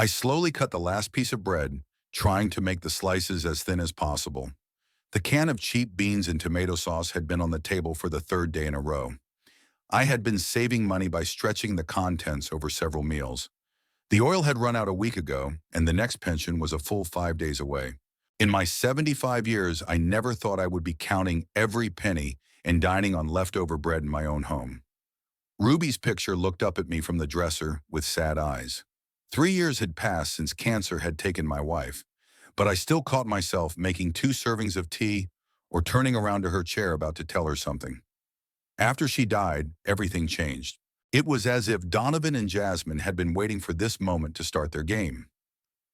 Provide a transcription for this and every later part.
I slowly cut the last piece of bread, trying to make the slices as thin as possible. The can of cheap beans and tomato sauce had been on the table for the third day in a row. I had been saving money by stretching the contents over several meals. The oil had run out a week ago, and the next pension was a full 5 days away. In my 75 years, I never thought I would be counting every penny and dining on leftover bread in my own home. Ruby's picture looked up at me from the dresser with sad eyes. 3 years had passed since cancer had taken my wife, but I still caught myself making 2 servings of tea or turning around to her chair about to tell her something. After she died, everything changed. It was as if Donovan and Jasmine had been waiting for this moment to start their game.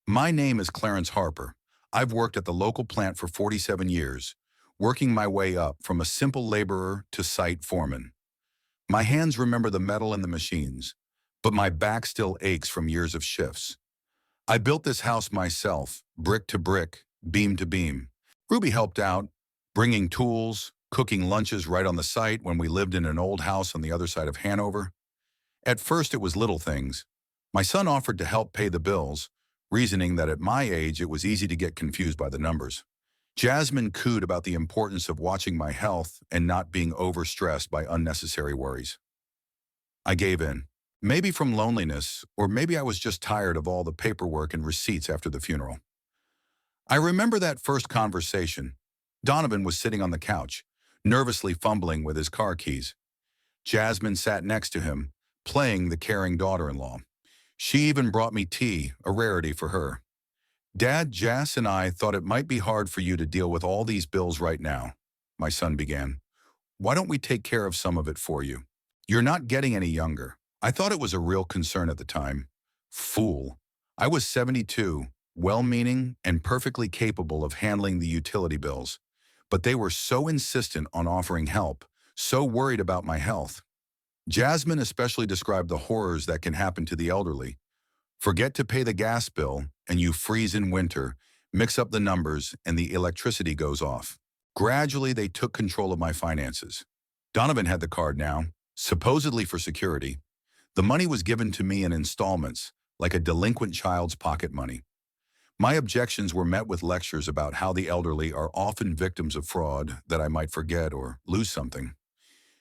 My name is Clarence Harper. I've worked at the local plant for 47 years, working my way up from a simple laborer to site foreman. My hands remember the metal and the machines, but my back still aches from years of shifts. I built this house myself, brick to brick, beam to beam. Ruby helped out, bringing tools, cooking lunches right on the site when we lived in an old house on the other side of Hanover. At first it was little things. My son offered to help pay the bills, reasoning that at my age it was easy to get confused by the numbers. Jasmine cooed about the importance of watching my health and not being overstressed by unnecessary worries. I gave in. Maybe from loneliness, or maybe I was just tired of all the paperwork and receipts after the funeral. I remember that first conversation. Donovan was sitting on the couch, nervously fumbling with his car keys. Jasmine sat next to him, playing the caring daughter-in-law. She even brought me tea, a rarity for her. "Dad, Jas and I thought it might be hard for you to deal with all these bills right now," my son began. "Why don't we take care of some of it for you? You're not getting any younger." I thought it was a real concern at the time. Fool. I was 72, well-meaning and perfectly capable of handling the utility bills, but they were so insistent on offering help, so worried about my health. Jasmine especially described the horrors that can happen to the elderly. Forget to pay the gas bill, and you freeze in winter, mix up the numbers, and the electricity goes off. Gradually, they took control of my finances. Donovan had the card now, supposedly for security. The money was given to me in installments, like a delinquent child's pocket money. My objections were met with lectures about how the elderly are often victims of fraud, that I might forget or lose something.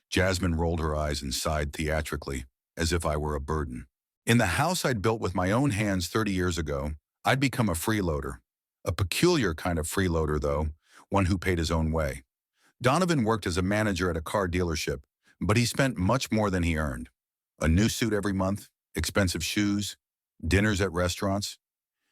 Jasmine rolled her eyes and sighed theatrically, as if I were a burden. In the house I'd built with my own hands 30 years ago, I'd become a freeloader. A peculiar kind of freeloader, though, one who paid his own way. Donovan worked as a manager at a car dealership, but he spent much more than he earned. A new suit every month, expensive shoes, dinners at restaurants.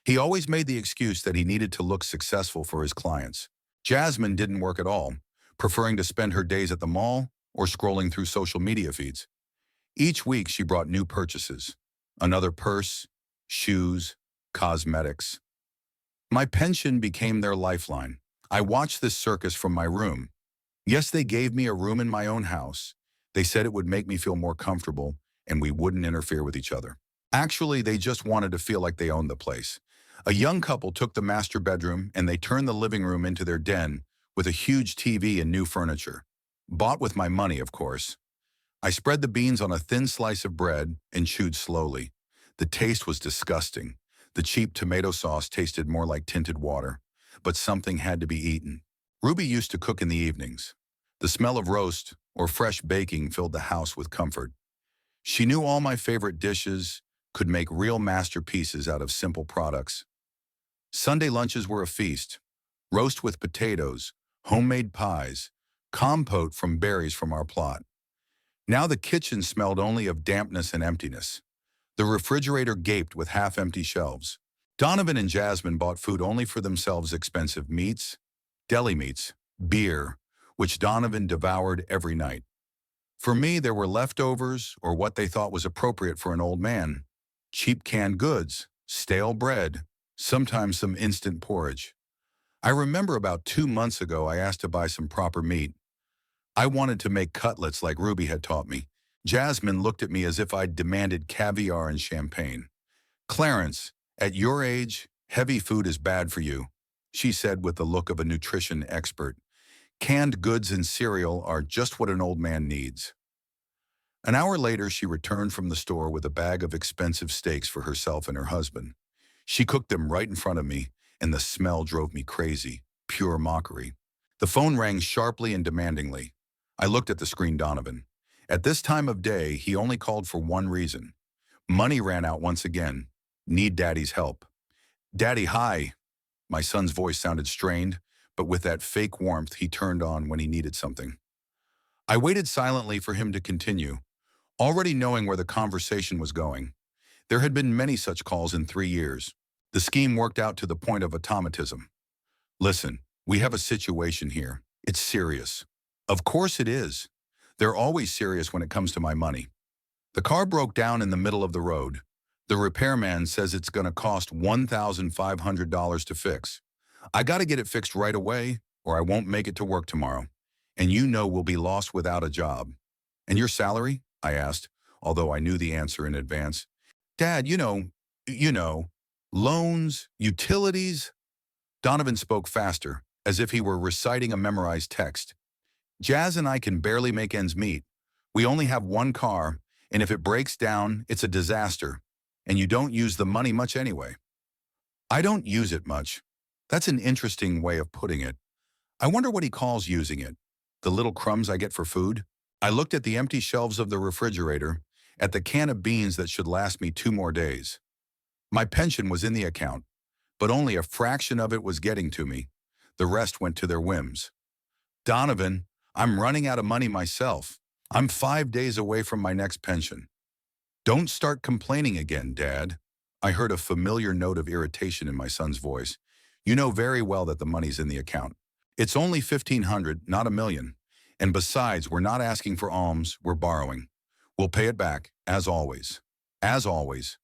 He always made the excuse that he needed to look successful for his clients. Jasmine didn't work at all, preferring to spend her days at the mall or scrolling through social media feeds. Each week she brought new purchases. Another purse, shoes, cosmetics. My pension became their lifeline. I watched this circus from my room. Yes, they gave me a room in my own house. They said it would make me feel more comfortable and we wouldn't interfere with each other. Actually, they just wanted to feel like they owned the place. A young couple took the master bedroom and they turned the living room into their den with a huge TV and new furniture. Bought with my money, of course. I spread the beans on a thin slice of bread and chewed slowly. The taste was disgusting. The cheap tomato sauce tasted more like tinted water, but something had to be eaten. Ruby used to cook in the evenings. The smell of roast or fresh baking filled the house with comfort. She knew all my favorite dishes, could make real masterpieces out of simple products. Sunday lunches were a feast. Roast with potatoes, homemade pies, compote from berries from our plot. Now the kitchen smelled only of dampness and emptiness. The refrigerator gaped with half-empty shelves. Donovan and Jasmine bought food only for themselves: expensive meats, deli meats, beer, which Donovan devoured every night. For me, there were leftovers, or what they thought was appropriate for an old man. Cheap canned goods, stale bread, sometimes some instant porridge. I remember about 2 months ago I asked to buy some proper meat. I wanted to make cutlets like Ruby had taught me. Jasmine looked at me as if I'd demanded caviar and champagne. "Clarence, at your age, heavy food is bad for you," she said with the look of a nutrition expert. "Canned goods and cereal are just what an old man needs." An hour later, she returned from the store with a bag of expensive steaks for herself and her husband. She cooked them right in front of me, and the smell drove me crazy. Pure mockery. The phone rang sharply and demandingly. I looked at the screen. Donovan. At this time of day, he only called for one reason. Money ran out once again. Need Daddy's help. Daddy, hi. My son's voice sounded strained, but with that fake warmth he turned on when he needed something. I waited silently for him to continue, already knowing where the conversation was going. There had been many such calls in 3 years. The scheme worked out to the point of automatism. Listen, we have a situation here. It's serious. Of course it is. They're always serious when it comes to my money. The car broke down in the middle of the road. The repairman says it's going to cost $1,500 to fix. I got to get it fixed right away, or I won't make it to work tomorrow. And you know we'll be lost without a job. And your salary? I asked, although I knew the answer in advance. Dad, you know, loans, utilities. Donovan spoke faster, as if he were reciting a memorized text. Jazz and I can barely make ends meet. We only have one car, and if it breaks down, it's a disaster. And you don't use the money much anyway. I don't use it much. That's an interesting way of putting it. I wonder what he calls using it. The little crumbs I get for food? I looked at the empty shelves of the refrigerator, at the can of beans that should last me 2 more days. My pension was in the account, but only a fraction of it was getting to me. The rest went to their whims. Donovan, I'm running out of money myself. I'm 5 days away from my next pension. Don't start complaining again, Dad. I heard a familiar note of irritation in my son's voice. You know very well that the money's in the account. It's only $1,500, not $1 million. And besides, we're not asking for alms, we're borrowing. We'll pay it back, as always. As always.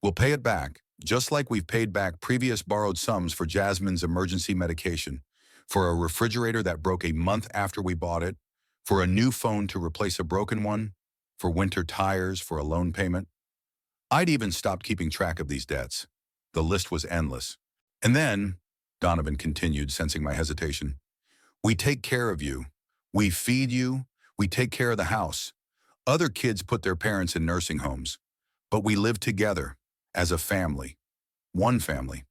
We'll pay it back, just like we've paid back previous borrowed sums for Jasmine's emergency medication, for a refrigerator that broke a month after we bought it, for a new phone to replace a broken one, for winter tires, for a loan payment. I'd even stopped keeping track of these debts. The list was endless. And then, Donovan continued, sensing my hesitation, we take care of you. We feed you. We take care of the house. Other kids put their parents in nursing homes. But we live together, as a family. One family.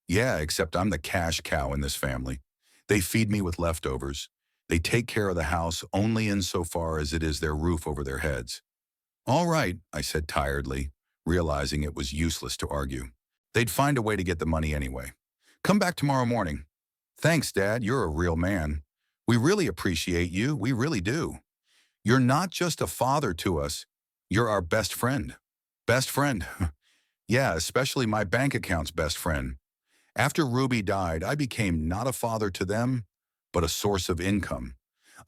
Yeah, except I'm the cash cow in this family. They feed me with leftovers. They take care of the house only insofar as it is their roof over their heads. All right, I said tiredly, realizing it was useless to argue. They'd find a way to get the money anyway. Come back tomorrow morning. Thanks, Dad, you're a real man. We really appreciate you, we really do. You're not just a father to us, you're our best friend. Best friend. Yeah, especially my bank account's best friend. After Ruby died, I became not a father to them, but a source of income.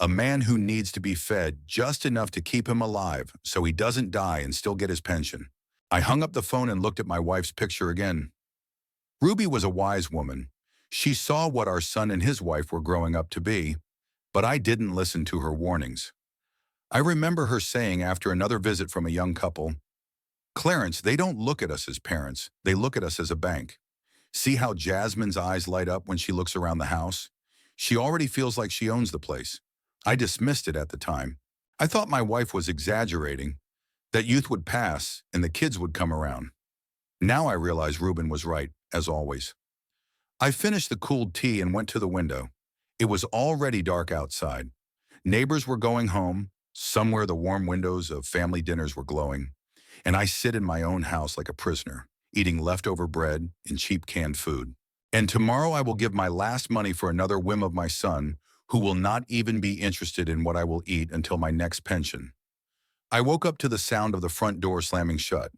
A man who needs to be fed just enough to keep him alive so he doesn't die and still get his pension. I hung up the phone and looked at my wife's picture again. Ruby was a wise woman. She saw what our son and his wife were growing up to be, but I didn't listen to her warnings. I remember her saying after another visit from a young couple, Clarence, they don't look at us as parents, they look at us as a bank. See how Jasmine's eyes light up when she looks around the house? She already feels like she owns the place. I dismissed it at the time. I thought my wife was exaggerating, that youth would pass and the kids would come around. Now I realize Reuben was right, as always. I finished the cooled tea and went to the window. It was already dark outside. Neighbors were going home. Somewhere the warm windows of family dinners were glowing. And I sit in my own house like a prisoner, eating leftover bread and cheap canned food. And tomorrow I will give my last money for another whim of my son, who will not even be interested in what I will eat until my next pension. I woke up to the sound of the front door slamming shut.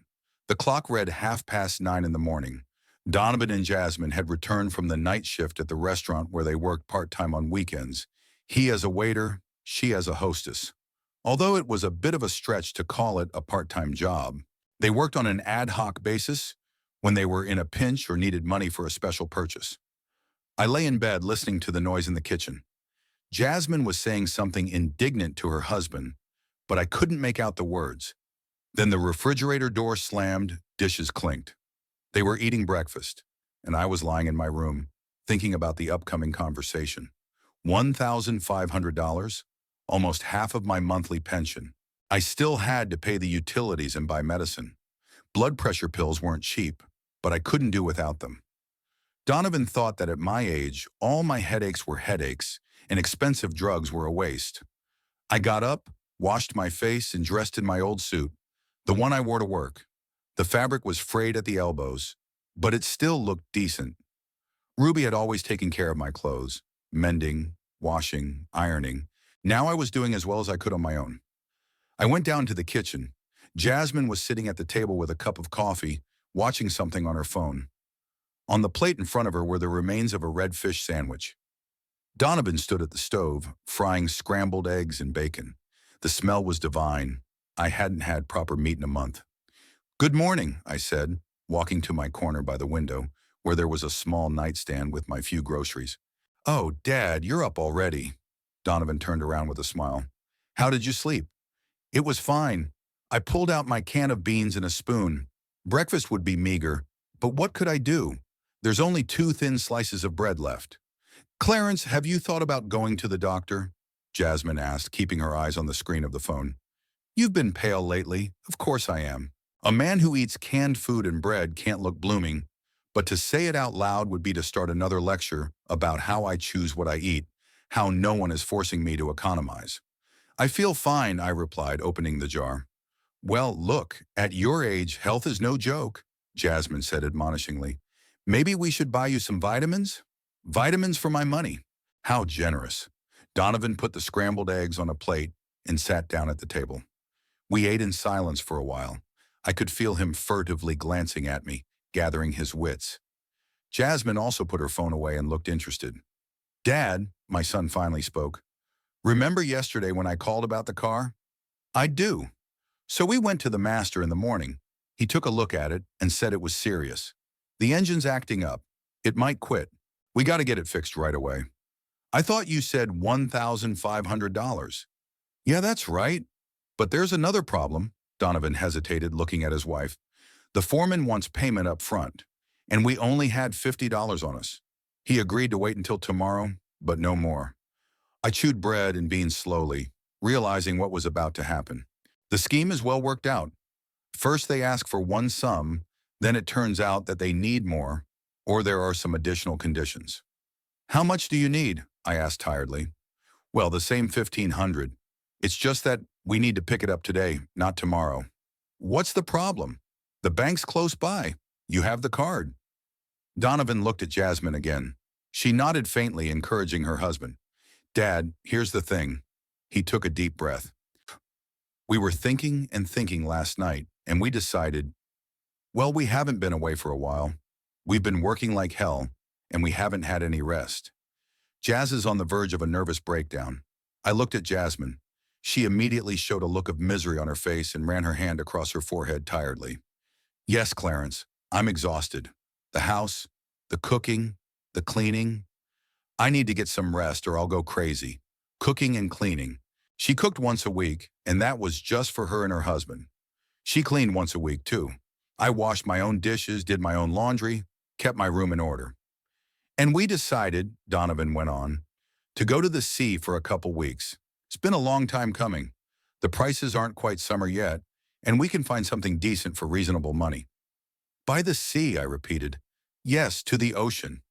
The clock read 9:30 in the morning. Donovan and Jasmine had returned from the night shift at the restaurant where they worked part-time on weekends. He as a waiter, she as a hostess. Although it was a bit of a stretch to call it a part-time job, they worked on an ad hoc basis when they were in a pinch or needed money for a special purchase. I lay in bed listening to the noise in the kitchen. Jasmine was saying something indignant to her husband, but I couldn't make out the words. Then the refrigerator door slammed, dishes clinked. They were eating breakfast, and I was lying in my room, thinking about the upcoming conversation. $1,500, almost half of my monthly pension. I still had to pay the utilities and buy medicine. Blood pressure pills weren't cheap, but I couldn't do without them. Donovan thought that at my age, all my headaches were headaches and expensive drugs were a waste. I got up, washed my face, and dressed in my old suit, the one I wore to work. The fabric was frayed at the elbows, but it still looked decent. Ruby had always taken care of my clothes, mending, washing, ironing. Now I was doing as well as I could on my own. I went down to the kitchen. Jasmine was sitting at the table with a cup of coffee, watching something on her phone. On the plate in front of her were the remains of a red fish sandwich. Donovan stood at the stove, frying scrambled eggs and bacon. The smell was divine. I hadn't had proper meat in a month. "Good morning," I said, walking to my corner by the window, where there was a small nightstand with my few groceries. "Oh, Dad, you're up already." Donovan turned around with a smile. "How did you sleep?" "It was fine. I pulled out my can of beans and a spoon. Breakfast would be meager, but what could I do? There's only 2 thin slices of bread left." "Clarence, have you thought about going to the doctor?" Jasmine asked, keeping her eyes on the screen of the phone. "You've been pale lately." "Of course I am. A man who eats canned food and bread can't look blooming, but to say it out loud would be to start another lecture about how I choose what I eat, how no one is forcing me to economize." "I feel fine," I replied, opening the jar. "Well, look, at your age, health is no joke," Jasmine said admonishingly. "Maybe we should buy you some vitamins?" "Vitamins for my money." How generous. Donovan put the scrambled eggs on a plate and sat down at the table. We ate in silence for a while. I could feel him furtively glancing at me, gathering his wits. Jasmine also put her phone away and looked interested. "Dad," my son finally spoke, "remember yesterday when I called about the car?" "I do." "So we went to the master in the morning. He took a look at it and said it was serious. The engine's acting up. It might quit. We got to get it fixed right away." "I thought you said $1,500. "Yeah, that's right. But there's another problem." Donovan hesitated, looking at his wife. "The foreman wants payment up front, and we only had $50 on us. He agreed to wait until tomorrow, but no more." I chewed bread and beans slowly, realizing what was about to happen. The scheme is well worked out. First they ask for one sum, then it turns out that they need more, or there are some additional conditions. "How much do you need?" I asked tiredly. "Well, the same 1,500. It's just that we need to pick it up today, not tomorrow." "What's the problem?" "The bank's close by. You have the card." Donovan looked at Jasmine again. She nodded faintly, encouraging her husband. "Dad, here's the thing." He took a deep breath. "We were thinking and thinking last night, and we decided, well, we haven't been away for a while. We've been working like hell, and we haven't had any rest." Jazz is on the verge of a nervous breakdown. I looked at Jasmine. She immediately showed a look of misery on her face and ran her hand across her forehead tiredly. "Yes, Clarence, I'm exhausted. The house, the cooking, the cleaning. I need to get some rest or I'll go crazy. Cooking and cleaning. She cooked once a week, and that was just for her and her husband. She cleaned once a week, too. I washed my own dishes, did my own laundry, kept my room in order. And we decided," Donovan went on, "to go to the sea for a couple weeks. It's been a long time coming. The prices aren't quite summer yet, and we can find something decent for reasonable money." "By the sea," I repeated. "Yes, to the ocean.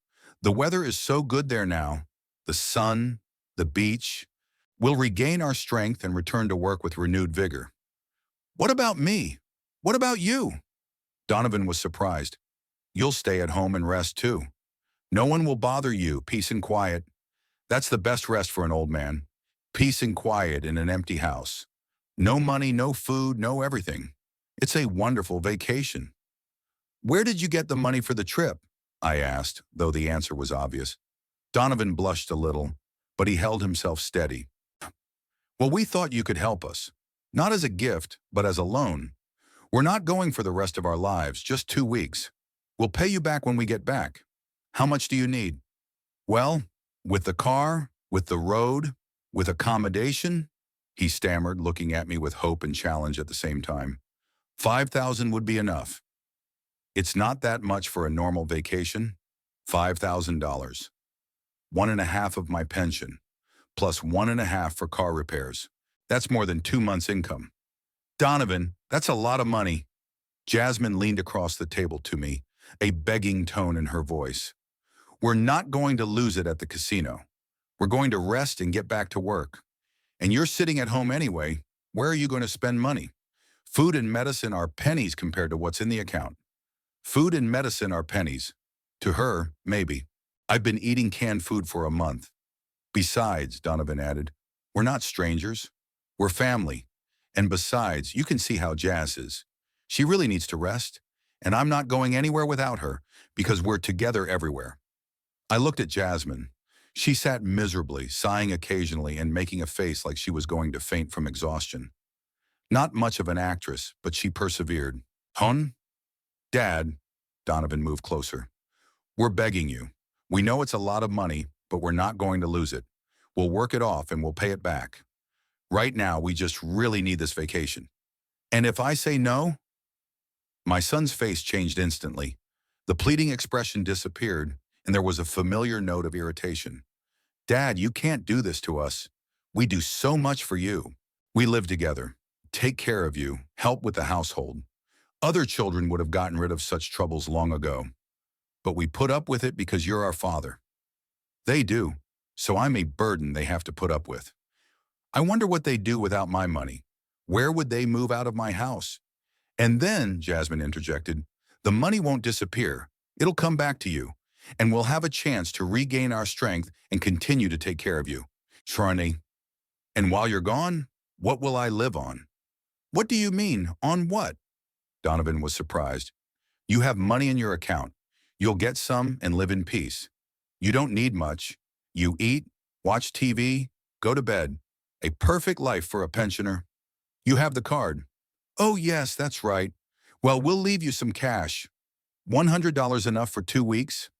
The weather is so good there now. The sun, the beach. We'll regain our strength and return to work with renewed vigor." "What about me? What about you?" Donovan was surprised. "You'll stay at home and rest too. No one will bother you, peace and quiet. That's the best rest for an old man. Peace and quiet in an empty house. No money, no food, no everything. It's a wonderful vacation." "Where did you get the money for the trip?" I asked, though the answer was obvious. Donovan blushed a little, but he held himself steady. "Well, we thought you could help us. Not as a gift, but as a loan. We're not going for the rest of our lives, just 2 weeks. We'll pay you back when we get back. How much do you need?" "Well, with the car, with the road, with accommodation," he stammered, looking at me with hope and challenge at the same time. "5,000 would be enough." "It's not that much for a normal vacation. $5,000. 1.5 of my pension, plus 1.5 for car repairs. That's more than 2 months' income." "Donovan, that's a lot of money." Jasmine leaned across the table to me, a begging tone in her voice. We're not going to lose it at the casino. We're going to rest and get back to work. And you're sitting at home anyway. Where are you going to spend money? Food and medicine are pennies compared to what's in the account. Food and medicine are pennies. To her, maybe. I've been eating canned food for a month. Besides, Donovan added, we're not strangers. We're family. And besides, you can see how Jazz is. She really needs to rest, and I'm not going anywhere without her because we're together everywhere. I looked at Jasmine. She sat miserably, sighing occasionally and making a face like she was going to faint from exhaustion. Not much of an actress, but she persevered. Hon? Dad, Donovan moved closer. We're begging you. We know it's a lot of money, but we're not going to lose it. We'll work it off and we'll pay it back. Right now, we just really need this vacation. And if I say no? My son's face changed instantly. The pleading expression disappeared, and there was a familiar note of irritation. Dad, you can't do this to us. We do so much for you. We live together, take care of you, help with the household. Other children would have gotten rid of such troubles long ago. But we put up with it because you're our father. They do, so I'm a burden they have to put up with. I wonder what they'd do without my money. Where would they move out of my house? And then, Jasmine interjected, the money won't disappear. It'll come back to you, and we'll have a chance to regain our strength and continue to take care of you. Sharni, and while you're gone, what will I live on? What do you mean, on what? Donovan was surprised. You have money in your account. You'll get some and live in peace. You don't need much. You eat, watch TV, go to bed. A perfect life for a pensioner. You have the card. Oh yes, that's right. Well, we'll leave you some cash. $100 enough for 2 weeks?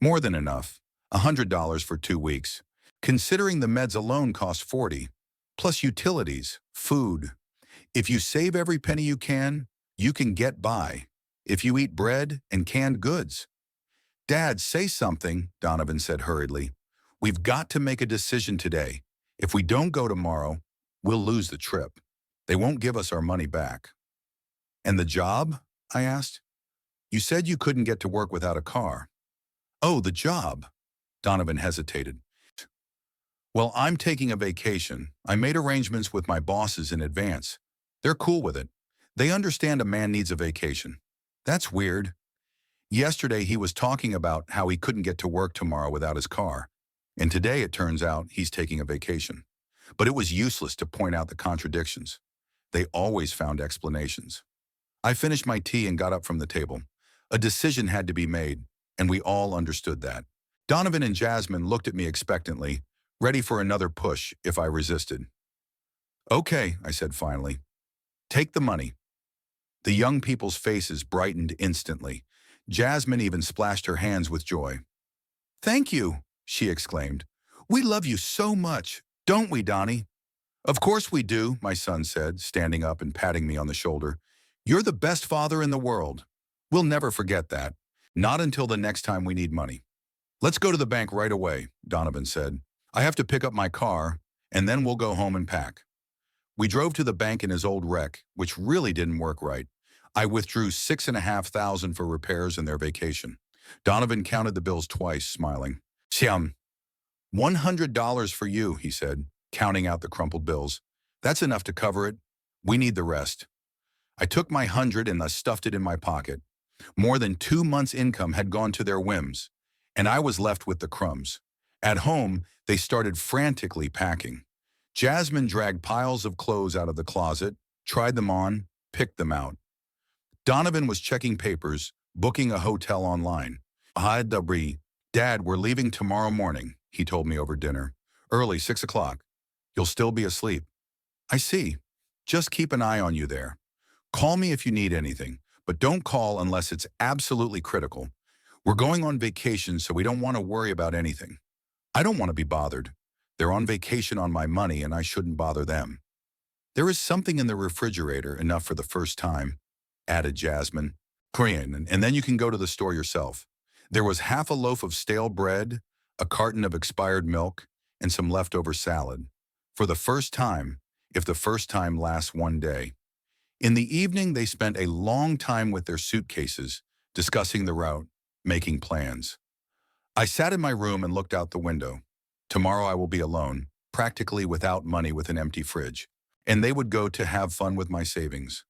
More than enough. $100 for 2 weeks. Considering the meds alone cost $40, plus utilities, food. If you save every penny you can get by. If you eat bread and canned goods. Dad, say something, Donovan said hurriedly. We've got to make a decision today. If we don't go tomorrow, we'll lose the trip. They won't give us our money back. And the job? I asked. You said you couldn't get to work without a car. Oh, the job. Donovan hesitated. Well, I'm taking a vacation. I made arrangements with my bosses in advance. They're cool with it. They understand a man needs a vacation. That's weird. Yesterday he was talking about how he couldn't get to work tomorrow without his car. And today it turns out he's taking a vacation. But it was useless to point out the contradictions. They always found explanations. I finished my tea and got up from the table. A decision had to be made, and we all understood that. Donovan and Jasmine looked at me expectantly, ready for another push if I resisted. Okay, I said finally. Take the money. The young people's faces brightened instantly. Jasmine even splashed her hands with joy. Thank you, she exclaimed. We love you so much, don't we, Donnie? Of course we do, my son said, standing up and patting me on the shoulder. You're the best father in the world. We'll never forget that. Not until the next time we need money. Let's go to the bank right away, Donovan said. I have to pick up my car, and then we'll go home and pack. We drove to the bank in his old wreck, which really didn't work right. I withdrew $6,500 for repairs and their vacation. Donovan counted the bills twice, smiling. Siam, $100 for you, he said, counting out the crumpled bills. That's enough to cover it. We need the rest. I took my 100 and I stuffed it in my pocket. More than 2 months' income had gone to their whims, and I was left with the crumbs. At home, they started frantically packing. Jasmine dragged piles of clothes out of the closet, tried them on, picked them out. Donovan was checking papers, booking a hotel online. Hi, Dabri. Dad, we're leaving tomorrow morning, he told me over dinner. Early, 6 o'clock. You'll still be asleep. I see. Just keep an eye on you there. Call me if you need anything, but don't call unless it's absolutely critical. We're going on vacation, so we don't want to worry about anything. I don't want to be bothered. They're on vacation on my money, and I shouldn't bother them. There is something in the refrigerator enough for the first time, added Jasmine. Korean, and then you can go to the store yourself. There was half a loaf of stale bread, a carton of expired milk, and some leftover salad. For the first time, if the first time lasts one day. In the evening, they spent a long time with their suitcases, discussing the route, making plans. I sat in my room and looked out the window. Tomorrow I will be alone, practically without money with an empty fridge. And they would go to have fun with my savings.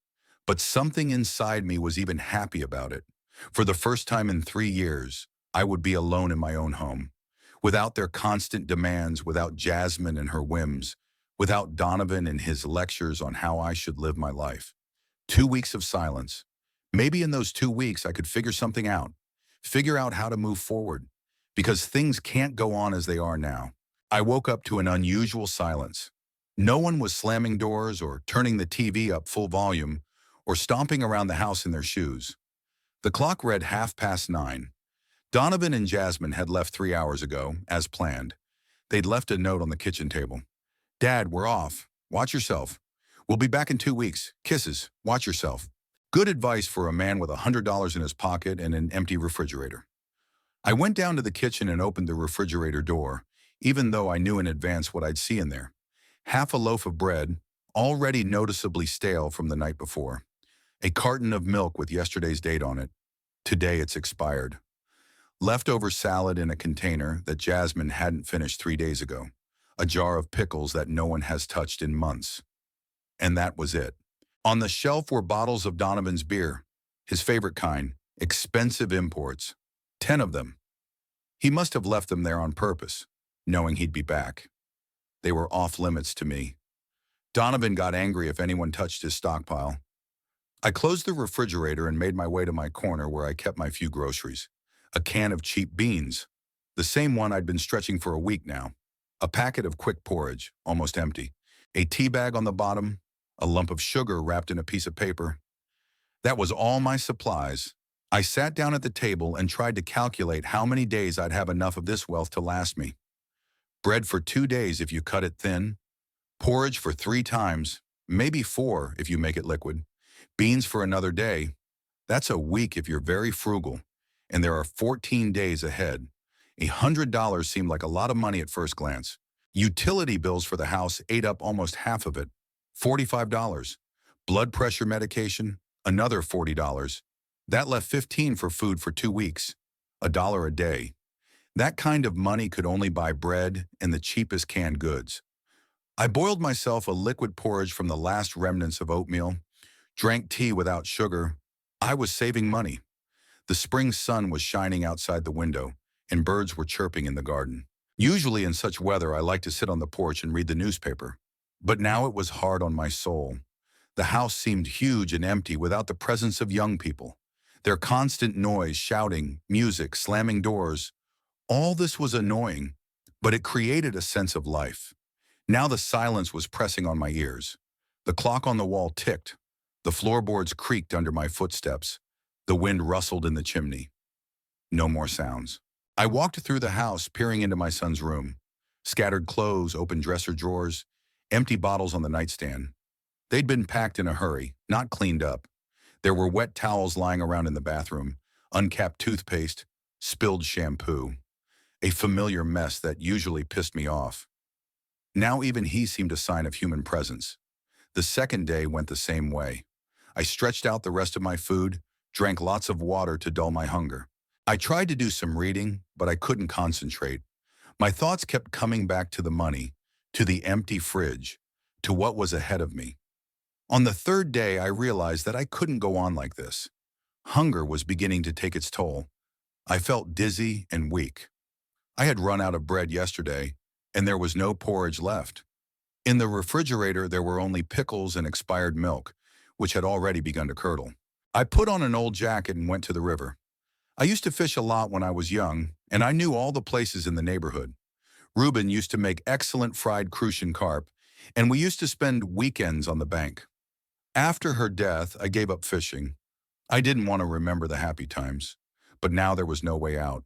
But something inside me was even happy about it. For the first time in 3 years, I would be alone in my own home. Without their constant demands, without Jasmine and her whims, without Donovan and his lectures on how I should live my life. 2 weeks of silence. Maybe in those 2 weeks I could figure something out. Figure out how to move forward. Because things can't go on as they are now. I woke up to an unusual silence. No one was slamming doors or turning the TV up full volume or stomping around the house in their shoes. The clock read 9:30. Donovan and Jasmine had left 3 hours ago, as planned. They'd left a note on the kitchen table. "Dad, we're off. Watch yourself. We'll be back in 2 weeks. Kisses. Watch yourself." Good advice for a man with $100 in his pocket and an empty refrigerator. I went down to the kitchen and opened the refrigerator door, even though I knew in advance what I'd see in there. Half a loaf of bread, already noticeably stale from the night before. A carton of milk with yesterday's date on it. Today it's expired. Leftover salad in a container that Jasmine hadn't finished 3 days ago. A jar of pickles that no one has touched in months. And that was it. On the shelf were bottles of Donovan's beer, his favorite kind, expensive imports. 10 of them. He must have left them there on purpose, knowing he'd be back. They were off limits to me. Donovan got angry if anyone touched his stockpile. I closed the refrigerator and made my way to my corner where I kept my few groceries. A can of cheap beans, the same one I'd been stretching for a week now. A packet of quick porridge, almost empty. A tea bag on the bottom, a lump of sugar wrapped in a piece of paper. That was all my supplies. I sat down at the table and tried to calculate how many days I'd have enough of this wealth to last me. Bread for 2 days if you cut it thin. Porridge for 3 times, maybe 4 if you make it liquid. Beans for another day. That's a week if you're very frugal. And there are 14 days ahead. $100 seemed like a lot of money at first glance. Utility bills for the house ate up almost half of it. $45. Blood pressure medication, another $40. That left $15 for food for 2 weeks. $1 a day. That kind of money could only buy bread and the cheapest canned goods. I boiled myself a liquid porridge from the last remnants of oatmeal, drank tea without sugar. I was saving money. The spring sun was shining outside the window, and birds were chirping in the garden. Usually in such weather, I like to sit on the porch and read the newspaper. But now it was hard on my soul. The house seemed huge and empty without the presence of young people. Their constant noise, shouting, music, slamming doors. All this was annoying, but it created a sense of life. Now the silence was pressing on my ears. The clock on the wall ticked. The floorboards creaked under my footsteps. The wind rustled in the chimney. No more sounds. I walked through the house, peering into my son's room. Scattered clothes, open dresser drawers, empty bottles on the nightstand. They'd been packed in a hurry, not cleaned up. There were wet towels lying around in the bathroom, uncapped toothpaste, spilled shampoo. A familiar mess that usually pissed me off. Now even he seemed a sign of human presence. The second day went the same way. I stretched out the rest of my food, drank lots of water to dull my hunger. I tried to do some reading, but I couldn't concentrate. My thoughts kept coming back to the money, to the empty fridge, to what was ahead of me. On the third day, I realized that I couldn't go on like this. Hunger was beginning to take its toll. I felt dizzy and weak. I had run out of bread yesterday, and there was no porridge left. In the refrigerator, there were only pickles and expired milk, which had already begun to curdle. I put on an old jacket and went to the river. I used to fish a lot when I was young, and I knew all the places in the neighborhood. Reuben used to make excellent fried crucian carp, and we used to spend weekends on the bank. After her death, I gave up fishing. I didn't want to remember the happy times, but now there was no way out.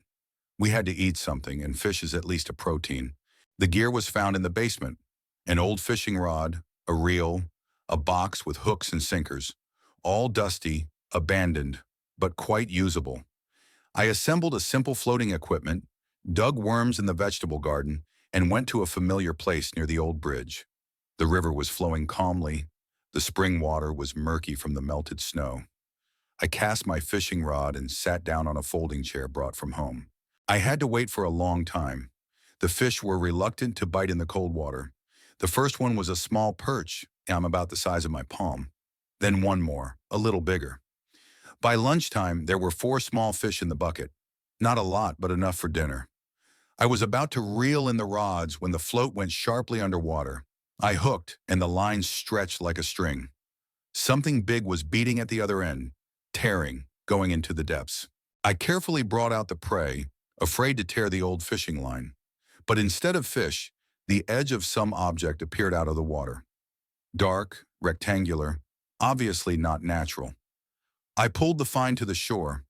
We had to eat something, and fish is at least a protein. The gear was found in the basement. An old fishing rod, a reel, a box with hooks and sinkers. All dusty, abandoned, but quite usable. I assembled a simple floating equipment, dug worms in the vegetable garden, and went to a familiar place near the old bridge. The river was flowing calmly. The spring water was murky from the melted snow. I cast my fishing rod and sat down on a folding chair brought from home. I had to wait for a long time. The fish were reluctant to bite in the cold water. The first one was a small perch, about the size of my palm. Then one more, a little bigger. By lunchtime, there were 4 small fish in the bucket. Not a lot, but enough for dinner. I was about to reel in the rods when the float went sharply underwater. I hooked, and the line stretched like a string. Something big was beating at the other end, tearing, going into the depths. I carefully brought out the prey, afraid to tear the old fishing line. But instead of fish, the edge of some object appeared out of the water. Dark, rectangular, obviously not natural. I pulled the find to the shore.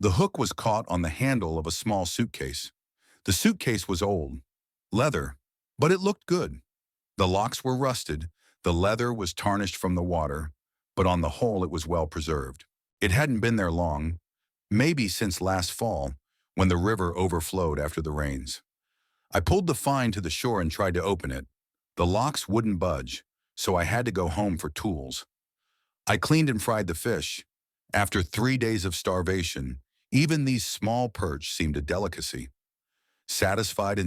The hook was caught on the handle of a small suitcase. The suitcase was old, leather, but it looked good. The locks were rusted, the leather was tarnished from the water, but on the whole it was well preserved. It hadn't been there long, maybe since last fall, when the river overflowed after the rains. I pulled the find to the shore and tried to open it. The locks wouldn't budge, so I had to go home for tools. I cleaned and fried the fish. After 3 days of starvation, even these small perch seemed a delicacy. Satisfied,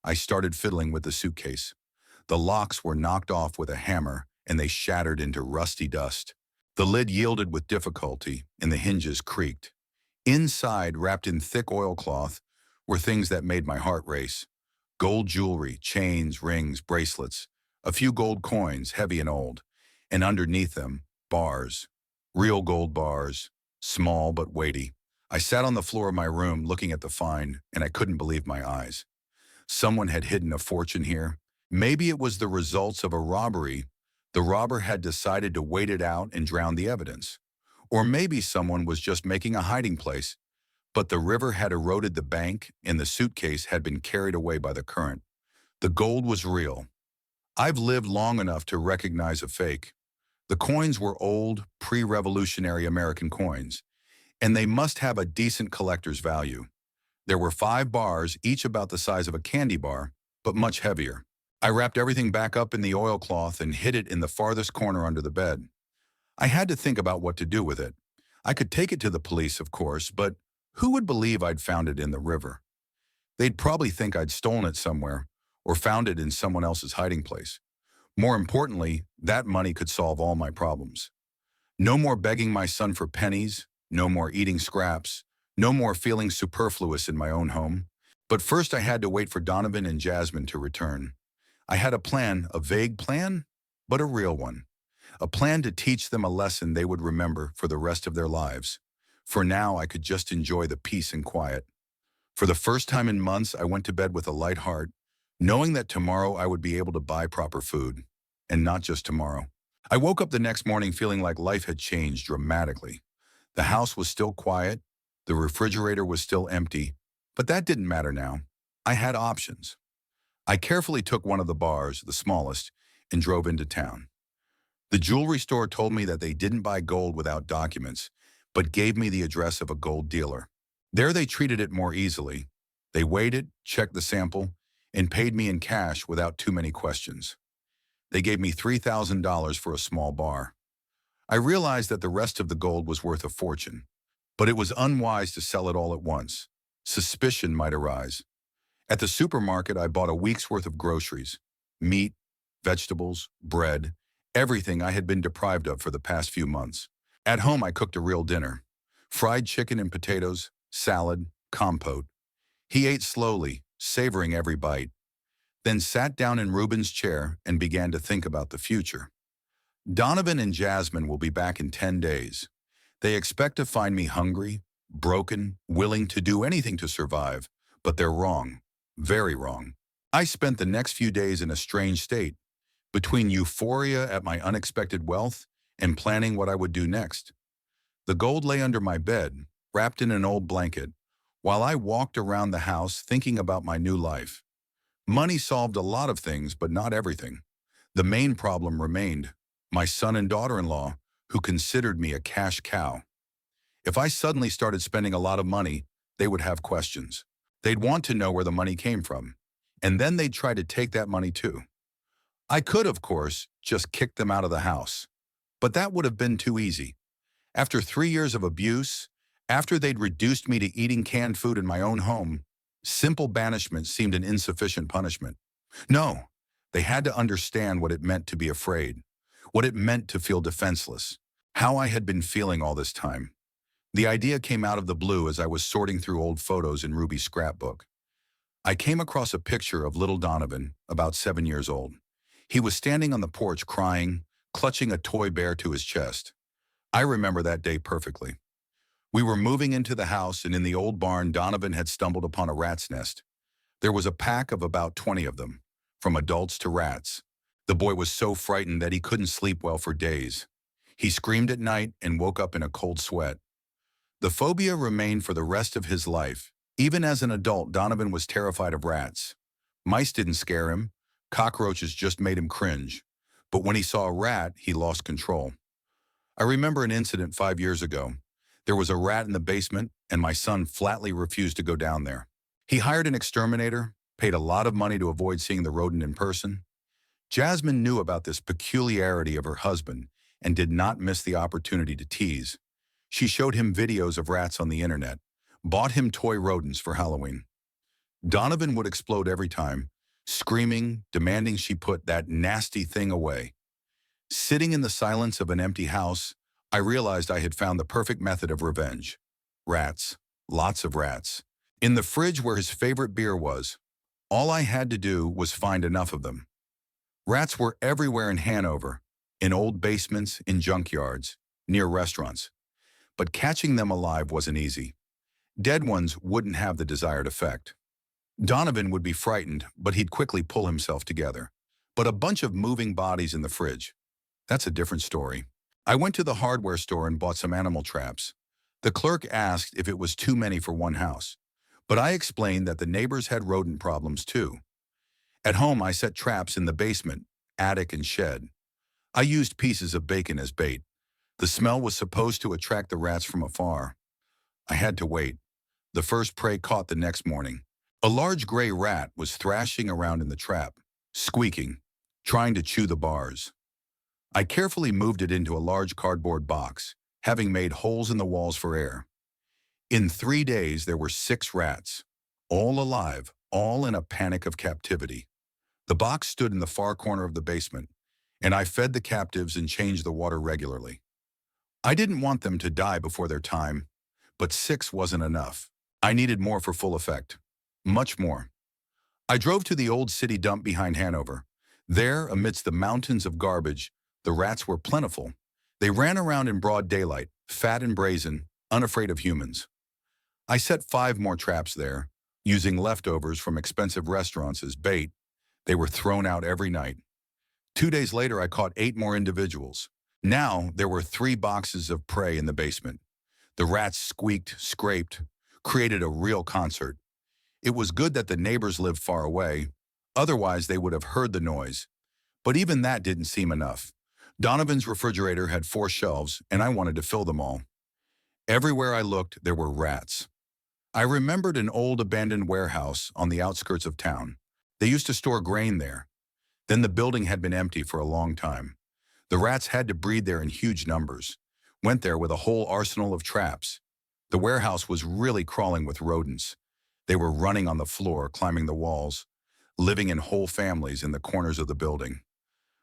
I started fiddling with the suitcase. The locks were knocked off with a hammer, and they shattered into rusty dust. The lid yielded with difficulty, and the hinges creaked. Inside, wrapped in thick oilcloth, were things that made my heart race. Gold jewelry, chains, rings, bracelets, a few gold coins, heavy and old, and underneath them, bars. Real gold bars, small but weighty. I sat on the floor of my room looking at the find, and I couldn't believe my eyes. Someone had hidden a fortune here. Maybe it was the results of a robbery. The robber had decided to wait it out and drown the evidence. Or maybe someone was just making a hiding place, but the river had eroded the bank and the suitcase had been carried away by the current. The gold was real. I've lived long enough to recognize a fake. The coins were old, pre-revolutionary American coins, and they must have a decent collector's value. There were 5 bars, each about the size of a candy bar, but much heavier. I wrapped everything back up in the oilcloth and hid it in the farthest corner under the bed. I had to think about what to do with it. I could take it to the police, of course, but who would believe I'd found it in the river? They'd probably think I'd stolen it somewhere or found it in someone else's hiding place. More importantly, that money could solve all my problems. No more begging my son for pennies, no more eating scraps, no more feeling superfluous in my own home. But first I had to wait for Donovan and Jasmine to return. I had a plan, a vague plan, but a real one. A plan to teach them a lesson they would remember for the rest of their lives. For now, I could just enjoy the peace and quiet. For the first time in months, I went to bed with a light heart, knowing that tomorrow I would be able to buy proper food. And not just tomorrow. I woke up the next morning feeling like life had changed dramatically. The house was still quiet, the refrigerator was still empty, but that didn't matter now. I had options. I carefully took one of the bars, the smallest, and drove into town. The jewelry store told me that they didn't buy gold without documents, but gave me the address of a gold dealer. There they treated it more easily. They weighed it, checked the sample, and paid me in cash without too many questions. They gave me $3,000 for a small bar. I realized that the rest of the gold was worth a fortune, but it was unwise to sell it all at once. Suspicion might arise. At the supermarket, I bought a week's worth of groceries, meat, vegetables, bread, everything I had been deprived of for the past few months. At home, I cooked a real dinner. Fried chicken and potatoes, salad, compote. He ate slowly, savoring every bite, then sat down in Reuben's chair and began to think about the future. Donovan and Jasmine will be back in 10 days. They expect to find me hungry, broken, willing to do anything to survive, but they're wrong, very wrong. I spent the next few days in a strange state, between euphoria at my unexpected wealth and planning what I would do next. The gold lay under my bed, wrapped in an old blanket, while I walked around the house thinking about my new life. Money solved a lot of things, but not everything. The main problem remained my son and daughter-in-law, who considered me a cash cow. If I suddenly started spending a lot of money, they would have questions. They'd want to know where the money came from, and then they'd try to take that money too. I could, of course, just kick them out of the house, but that would have been too easy. After 3 years of abuse, after they'd reduced me to eating canned food in my own home, simple banishment seemed an insufficient punishment. No, they had to understand what it meant to be afraid, what it meant to feel defenseless, how I had been feeling all this time. The idea came out of the blue as I was sorting through old photos in Ruby's scrapbook. I came across a picture of little Donovan, about 7 years old. He was standing on the porch crying, clutching a toy bear to his chest. I remember that day perfectly. We were moving into the house, and in the old barn, Donovan had stumbled upon a rat's nest. There was a pack of about 20 of them, from adults to rats. The boy was so frightened that he couldn't sleep well for days. He screamed at night and woke up in a cold sweat. The phobia remained for the rest of his life. Even as an adult, Donovan was terrified of rats. Mice didn't scare him. Cockroaches just made him cringe. But when he saw a rat, he lost control. I remember an incident 5 years ago. There was a rat in the basement, and my son flatly refused to go down there. He hired an exterminator, paid a lot of money to avoid seeing the rodent in person. Jasmine knew about this peculiarity of her husband and did not miss the opportunity to tease. She showed him videos of rats on the internet, bought him toy rodents for Halloween. Donovan would explode every time, screaming, demanding she put that nasty thing away. Sitting in the silence of an empty house, I realized I had found the perfect method of revenge. Rats. Lots of rats. In the fridge where his favorite beer was, all I had to do was find enough of them. Rats were everywhere in Hanover, in old basements, in junkyards, near restaurants. But catching them alive wasn't easy. Dead ones wouldn't have the desired effect. Donovan would be frightened, but he'd quickly pull himself together. But a bunch of moving bodies in the fridge, that's a different story. I went to the hardware store and bought some animal traps. The clerk asked if it was too many for one house, but I explained that the neighbors had rodent problems too. At home, I set traps in the basement, attic, and shed. I used pieces of bacon as bait. The smell was supposed to attract the rats from afar. I had to wait. The first prey caught the next morning. A large gray rat was thrashing around in the trap, squeaking, trying to chew the bars. I carefully moved it into a large cardboard box, having made holes in the walls for air. In 3 days, there were 6 rats, all alive, all in a panic of captivity. The box stood in the far corner of the basement, and I fed the captives and changed the water regularly. I didn't want them to die before their time, but 6 wasn't enough. I needed more for full effect. Much more. I drove to the old city dump behind Hanover. There, amidst the mountains of garbage, the rats were plentiful. They ran around in broad daylight, fat and brazen, unafraid of humans. I set 5 more traps there, using leftovers from expensive restaurants as bait. They were thrown out every night. 2 days later, I caught 8 more individuals. Now, there were 3 boxes of prey in the basement. The rats squeaked, scraped, created a real concert. It was good that the neighbors lived far away. Otherwise, they would have heard the noise. But even that didn't seem enough. Donovan's refrigerator had 4 shelves, and I wanted to fill them all. Everywhere I looked, there were rats. I remembered an old abandoned warehouse on the outskirts of town. They used to store grain there. Then the building had been empty for a long time. The rats had to breed there in huge numbers, went there with a whole arsenal of traps. The warehouse was really crawling with rodents. They were running on the floor, climbing the walls, living in whole families in the corners of the building.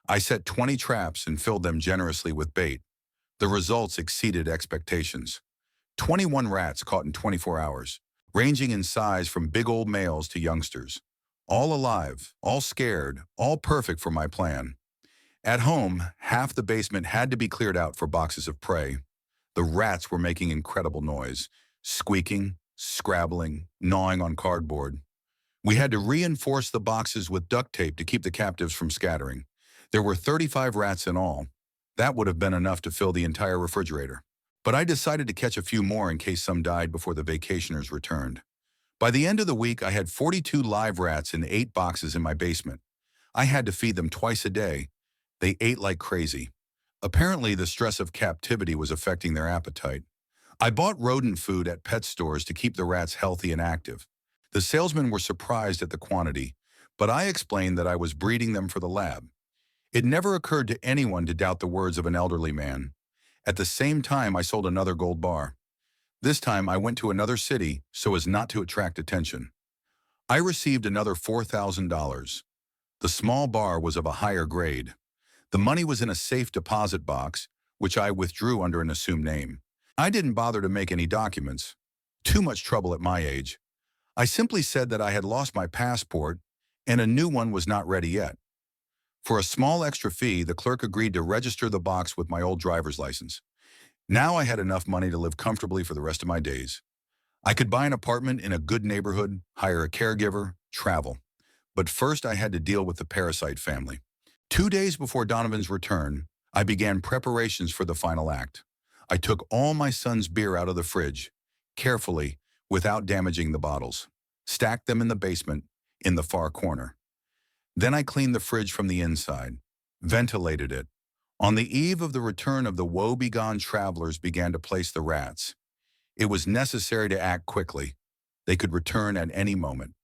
I set 20 traps and filled them generously with bait. The results exceeded expectations. 21 rats caught in 24 hours, ranging in size from big old males to youngsters. All alive, all scared, all perfect for my plan. At home, half the basement had to be cleared out for boxes of prey. The rats were making incredible noise, squeaking, scrabbling, gnawing on cardboard. We had to reinforce the boxes with duct tape to keep the captives from scattering. There were 35 rats in all. That would have been enough to fill the entire refrigerator. But I decided to catch a few more in case some died before the vacationers returned. By the end of the week, I had 42 live rats in 8 boxes in my basement. I had to feed them twice a day. They ate like crazy. Apparently, the stress of captivity was affecting their appetite. I bought rodent food at pet stores to keep the rats healthy and active. The salesmen were surprised at the quantity, but I explained that I was breeding them for the lab. It never occurred to anyone to doubt the words of an elderly man. At the same time, I sold another gold bar. This time, I went to another city so as not to attract attention. I received another $4,000. The small bar was of a higher grade. The money was in a safe deposit box, which I withdrew under an assumed name. I didn't bother to make any documents. Too much trouble at my age. I simply said that I had lost my passport and a new one was not ready yet. For a small extra fee, the clerk agreed to register the box with my old driver's license. Now I had enough money to live comfortably for the rest of my days. I could buy an apartment in a good neighborhood, hire a caregiver, travel. But first I had to deal with the parasite family. 2 days before Donovan's return, I began preparations for the final act. I took all my son's beer out of the fridge, carefully, without damaging the bottles, stacked them in the basement, in the far corner. Then I cleaned the fridge from the inside, ventilated it. On the eve of the return of the woe-begone travelers began to place the rats. It was necessary to act quickly. They could return at any moment.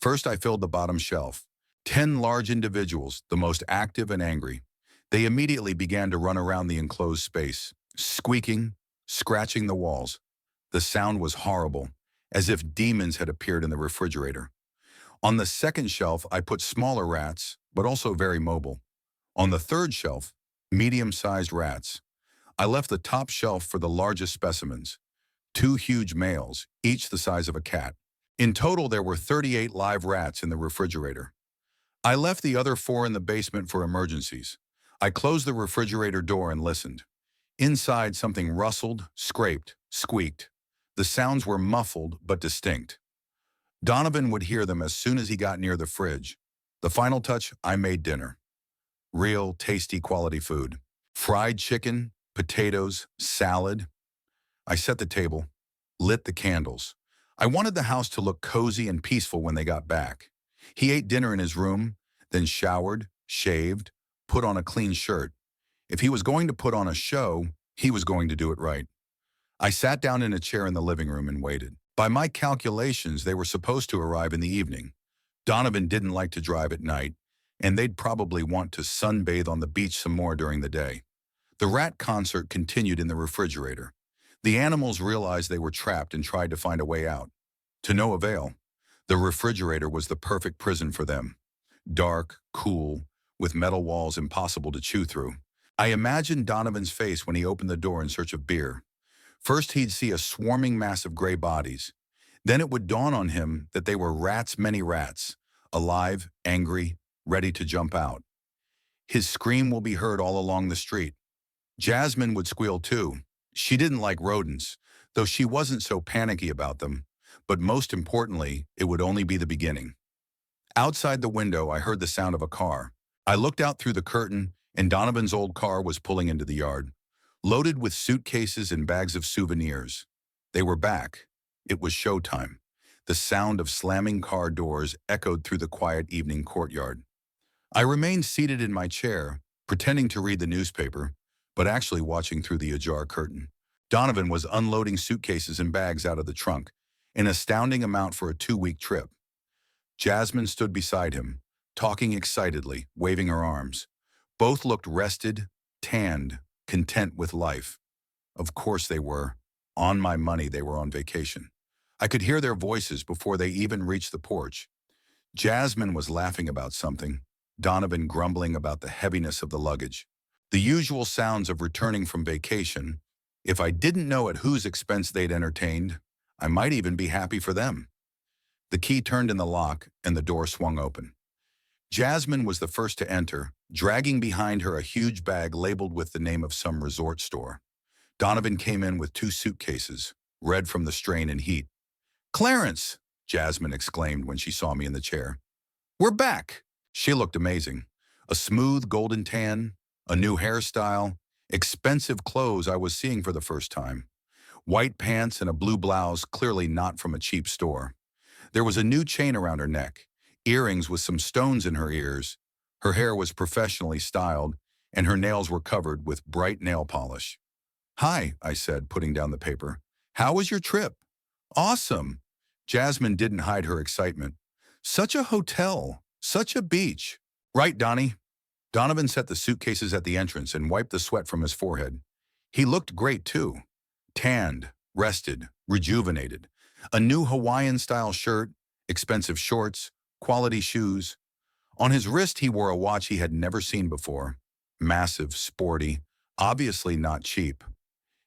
First, I filled the bottom shelf. 10 large individuals, the most active and angry. They immediately began to run around the enclosed space, squeaking, scratching the walls. The sound was horrible, as if demons had appeared in the refrigerator. On the second shelf, I put smaller rats, but also very mobile. On the third shelf, medium-sized rats. I left the top shelf for the largest specimens, 2 huge males, each the size of a cat. In total, there were 38 live rats in the refrigerator. I left the other 4 in the basement for emergencies. I closed the refrigerator door and listened. Inside, something rustled, scraped, squeaked. The sounds were muffled but distinct. Donovan would hear them as soon as he got near the fridge. The final touch, I made dinner. Real, tasty, quality food. Fried chicken, potatoes, salad. I set the table, lit the candles. I wanted the house to look cozy and peaceful when they got back. He ate dinner in his room, then showered, shaved, put on a clean shirt. If he was going to put on a show, he was going to do it right. I sat down in a chair in the living room and waited. By my calculations, they were supposed to arrive in the evening. Donovan didn't like to drive at night, and they'd probably want to sunbathe on the beach some more during the day. The rat concert continued in the refrigerator. The animals realized they were trapped and tried to find a way out. To no avail. The refrigerator was the perfect prison for them. Dark, cool, with metal walls impossible to chew through. I imagined Donovan's face when he opened the door in search of beer. First, he'd see a swarming mass of gray bodies. Then it would dawn on him that they were rats, many rats, alive, angry, ready to jump out. His scream will be heard all along the street. Jasmine would squeal too. She didn't like rodents, though she wasn't so panicky about them. But most importantly, it would only be the beginning. Outside the window, I heard the sound of a car. I looked out through the curtain, and Donovan's old car was pulling into the yard, loaded with suitcases and bags of souvenirs. They were back. It was showtime. The sound of slamming car doors echoed through the quiet evening courtyard. I remained seated in my chair, pretending to read the newspaper, but actually watching through the ajar curtain. Donovan was unloading suitcases and bags out of the trunk, an astounding amount for a 2-week trip. Jasmine stood beside him, talking excitedly, waving her arms. Both looked rested, tanned, content with life. Of course they were. On my money, they were on vacation. I could hear their voices before they even reached the porch. Jasmine was laughing about something, Donovan grumbling about the heaviness of the luggage. The usual sounds of returning from vacation. If I didn't know at whose expense they'd entertained, I might even be happy for them. The key turned in the lock, and the door swung open. Jasmine was the first to enter, dragging behind her a huge bag labeled with the name of some resort store. Donovan came in with 2 suitcases, red from the strain and heat. "Clarence!" Jasmine exclaimed when she saw me in the chair. "We're back!" She looked amazing. A smooth golden tan, a new hairstyle, expensive clothes I was seeing for the first time. White pants and a blue blouse, clearly not from a cheap store. There was a new chain around her neck, earrings with some stones in her ears. Her hair was professionally styled, and her nails were covered with bright nail polish. "Hi," I said, putting down the paper. "How was your trip?" "Awesome." Jasmine didn't hide her excitement. "Such a hotel, such a beach." "Right, Donnie." Donovan set the suitcases at the entrance and wiped the sweat from his forehead. He looked great too. Tanned, rested, rejuvenated. A new Hawaiian-style shirt, expensive shorts, quality shoes. On his wrist he wore a watch he had never seen before. Massive, sporty, obviously not cheap.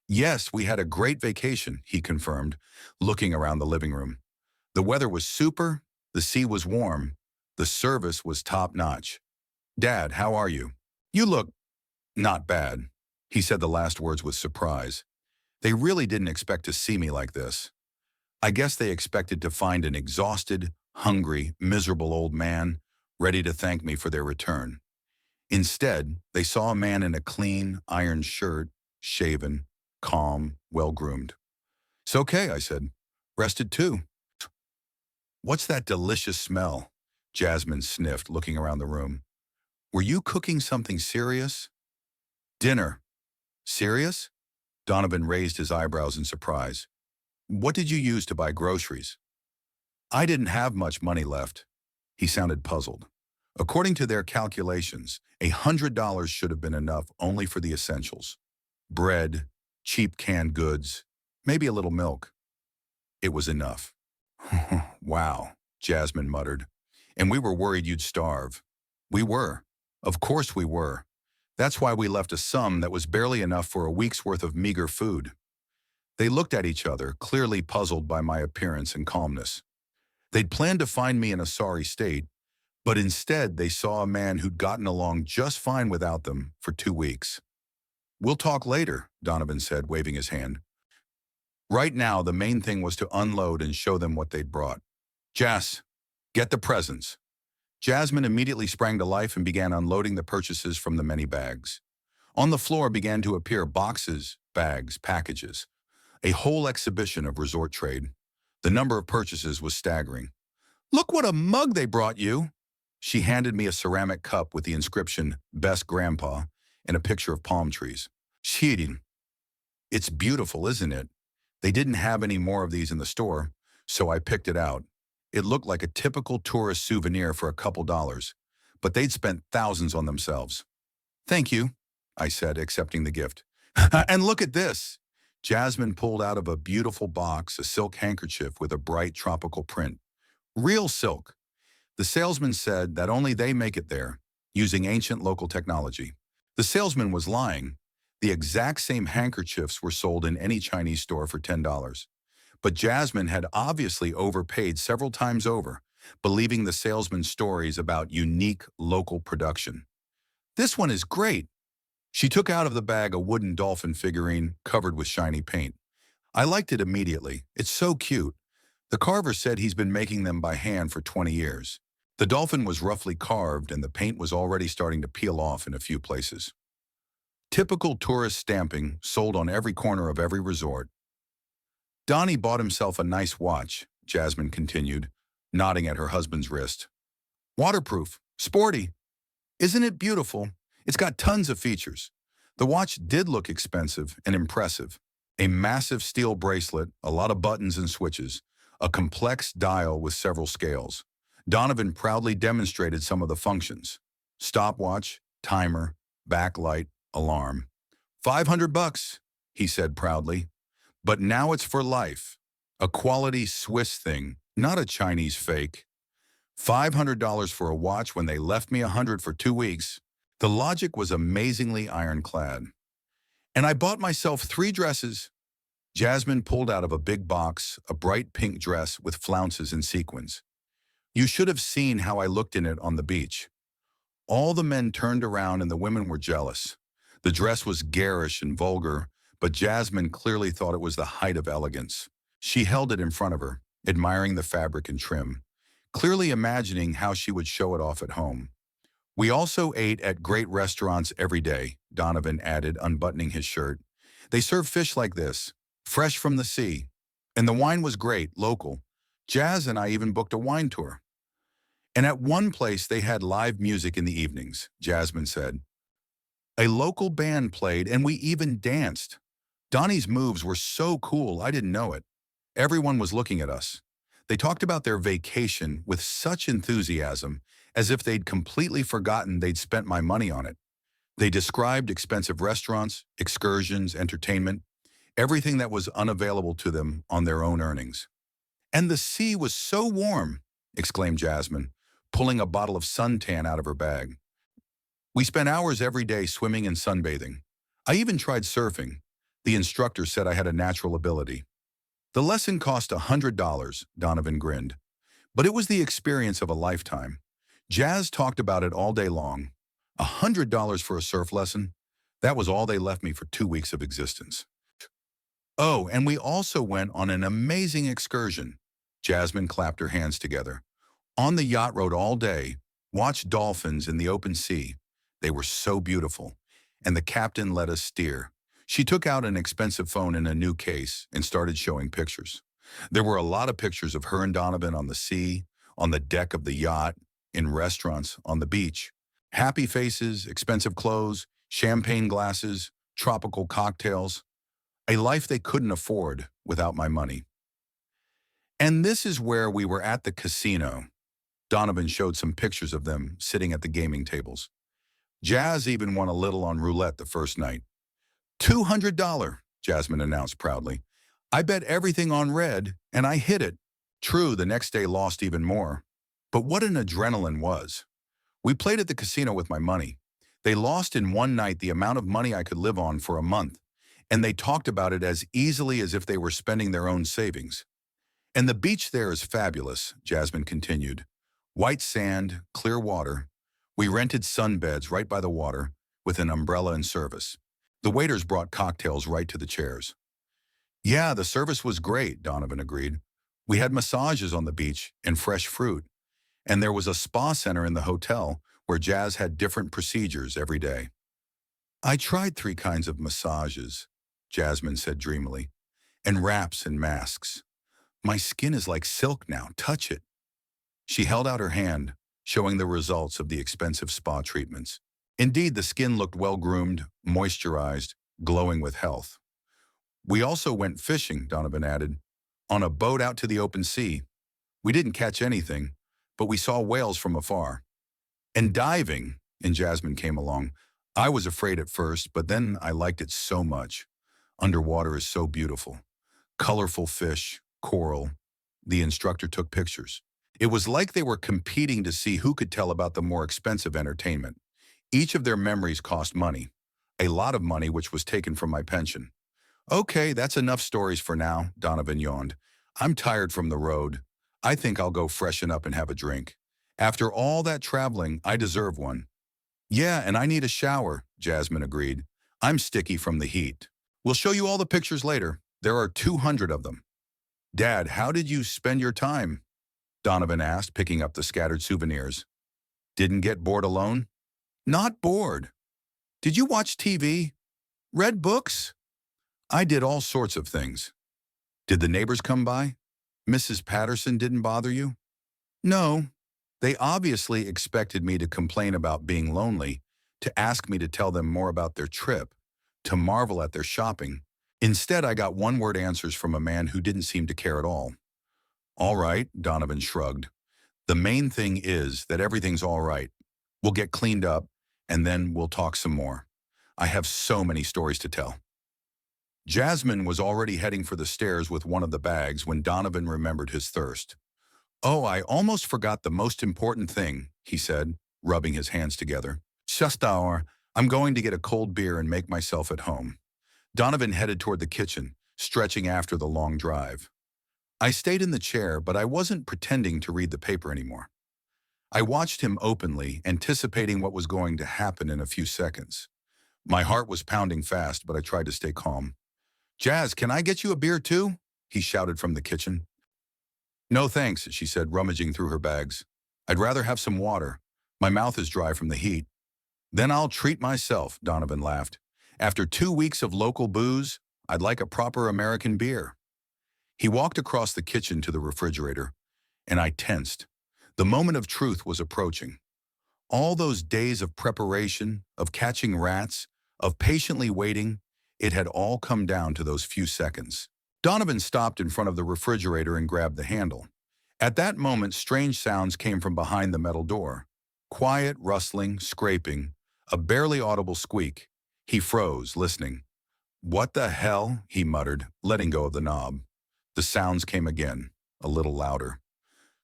Yes, we had a great vacation, he confirmed, looking around the living room. The weather was super, the sea was warm, the service was top-notch. Dad, how are you? You look not bad. He said the last words with surprise. They really didn't expect to see me like this. I guess they expected to find an exhausted, hungry, miserable old man ready to thank me for their return. Instead, they saw a man in a clean, ironed shirt, shaven, calm, well-groomed. It's okay, I said. Rested too. What's that delicious smell? Jasmine sniffed, looking around the room. Were you cooking something serious? Dinner. Serious? Donovan raised his eyebrows in surprise. What did you use to buy groceries? I didn't have much money left. He sounded puzzled. According to their calculations, $100 should have been enough only for the essentials. Bread, cheap canned goods, maybe a little milk. It was enough. Wow, Jasmine muttered. And we were worried you'd starve. We were. Of course we were. That's why we left a sum that was barely enough for a week's worth of meager food. They looked at each other, clearly puzzled by my appearance and calmness. They'd planned to find me in a sorry state, but instead they saw a man who'd gotten along just fine without them for 2 weeks. We'll talk later, Donovan said, waving his hand. Right now, the main thing was to unload and show them what they'd brought. Jas, get the presents. Jasmine immediately sprang to life and began unloading the purchases from the many bags. On the floor began to appear boxes, bags, packages. A whole exhibition of resort trade. The number of purchases was staggering. Look what a mug they brought you! She handed me a ceramic cup with the inscription, Best Grandpa, and a picture of palm trees. Shirin. It's beautiful, isn't it? They didn't have any more of these in the store, so I picked it out. It looked like a typical tourist souvenir for a couple dollars, but they'd spent thousands on themselves. Thank you, I said, accepting the gift. And look at this! Jasmine pulled out of a beautiful box a silk handkerchief with a bright tropical print. Real silk. The salesman said that only they make it there, using ancient local technology. The salesman was lying. The exact same handkerchiefs were sold in any Chinese store for $10. But Jasmine had obviously overpaid several times over, believing the salesman's stories about unique local production. This one is great. She took out of the bag a wooden dolphin figurine covered with shiny paint. I liked it immediately. It's so cute. The carver said he's been making them by hand for 20 years. The dolphin was roughly carved and the paint was already starting to peel off in a few places. Typical tourist stamping sold on every corner of every resort. Donnie bought himself a nice watch, Jasmine continued, nodding at her husband's wrist. Waterproof, sporty. Isn't it beautiful? It's got tons of features. The watch did look expensive and impressive. A massive steel bracelet, a lot of buttons and switches, a complex dial with several scales. Donovan proudly demonstrated some of the functions. Stopwatch, timer, backlight, alarm. $500, he said proudly. But now it's for life. A quality Swiss thing, not a Chinese fake. $500 for a watch when they left me $100 for 2 weeks. The logic was amazingly ironclad. And I bought myself 3 dresses. Jasmine pulled out of a big box a bright pink dress with flounces and sequins. You should have seen how I looked in it on the beach. All the men turned around and the women were jealous. The dress was garish and vulgar, but Jasmine clearly thought it was the height of elegance. She held it in front of her, admiring the fabric and trim, clearly imagining how she would show it off at home. We also ate at great restaurants every day, Donovan added, unbuttoning his shirt. They serve fish like this, fresh from the sea. And the wine was great, local. Jazz and I even booked a wine tour. And at one place they had live music in the evenings, Jasmine said. A local band played and we even danced. Donnie's moves were so cool I didn't know it. Everyone was looking at us. They talked about their vacation with such enthusiasm, as if they'd completely forgotten they'd spent my money on it. They described expensive restaurants, excursions, entertainment, everything that was unavailable to them on their own earnings. "And the sea was so warm," exclaimed Jasmine, pulling a bottle of suntan out of her bag. "We spent hours every day swimming and sunbathing. I even tried surfing. The instructor said I had a natural ability." "The lesson cost $100, Donovan grinned. "But it was the experience of a lifetime." Jazz talked about it all day long. $100 for a surf lesson? That was all they left me for 2 weeks of existence. "Oh, and we also went on an amazing excursion." Jasmine clapped her hands together. "On the yacht rode all day, watched dolphins in the open sea. They were so beautiful. And the captain let us steer." She took out an expensive phone in a new case and started showing pictures. There were a lot of pictures of her and Donovan on the sea, on the deck of the yacht, in restaurants, on the beach. Happy faces, expensive clothes, champagne glasses, tropical cocktails. A life they couldn't afford without my money. "And this is where we were at the casino." Donovan showed some pictures of them sitting at the gaming tables. Jazz even won a little on roulette the first night. $200, Jasmine announced proudly. "I bet everything on red, and I hit it." True, the next day lost even more. But what an adrenaline was. We played at the casino with my money. They lost in one night the amount of money I could live on for a month, and they talked about it as easily as if they were spending their own savings. "And the beach there is fabulous," Jasmine continued. "White sand, clear water. We rented sunbeds right by the water with an umbrella and service. The waiters brought cocktails right to the chairs." "Yeah, the service was great," Donovan agreed. "We had massages on the beach and fresh fruit. And there was a spa center in the hotel where Jazz had different procedures every day." "I tried 3 kinds of massages," Jasmine said dreamily, "and wraps and masks. My skin is like silk now. Touch it." She held out her hand, showing the results of the expensive spa treatments. Indeed, the skin looked well-groomed, moisturized, glowing with health. "We also went fishing," Donovan added, "on a boat out to the open sea. We didn't catch anything, but we saw whales from afar. And diving," and Jasmine came along. "I was afraid at first, but then I liked it so much. Underwater is so beautiful. Colorful fish, coral." The instructor took pictures. It was like they were competing to see who could tell about the more expensive entertainment. Each of their memories cost money. A lot of money which was taken from my pension. "Okay, that's enough stories for now," Donovan yawned. "I'm tired from the road. I think I'll go freshen up and have a drink. After all that traveling, I deserve one." "Yeah, and I need a shower," Jasmine agreed. "I'm sticky from the heat. We'll show you all the pictures later. There are 200 of them." "Dad, how did you spend your time?" Donovan asked, picking up the scattered souvenirs. "Didn't get bored alone?" "Not bored." "Did you watch TV? Read books?" "I did all sorts of things." "Did the neighbors come by? Mrs. Patterson didn't bother you?" "No. They obviously expected me to complain about being lonely, to ask me to tell them more about their trip, to marvel at their shopping. Instead, I got one-word answers from a man who didn't seem to care at all." "All right," Donovan shrugged. "The main thing is that everything's all right. We'll get cleaned up, and then we'll talk some more. I have so many stories to tell." Jasmine was already heading for the stairs with one of the bags when Donovan remembered his thirst. "Oh, I almost forgot the most important thing," he said, rubbing his hands together. "Just hour. I'm going to get a cold beer and make myself at home." Donovan headed toward the kitchen, stretching after the long drive. I stayed in the chair, but I wasn't pretending to read the paper anymore. I watched him openly, anticipating what was going to happen in a few seconds. My heart was pounding fast, but I tried to stay calm. "Jazz, can I get you a beer too?" he shouted from the kitchen. "No thanks," she said, rummaging through her bags. "I'd rather have some water. My mouth is dry from the heat." "Then I'll treat myself," Donovan laughed. "After 2 weeks of local booze, I'd like a proper American beer." He walked across the kitchen to the refrigerator, and I tensed. The moment of truth was approaching. All those days of preparation, of catching rats, of patiently waiting, it had all come down to those few seconds. Donovan stopped in front of the refrigerator and grabbed the handle. At that moment, strange sounds came from behind the metal door. Quiet, rustling, scraping, A barely audible squeak. He froze, listening. "What the hell?" he muttered, letting go of the knob. The sounds came again, a little louder.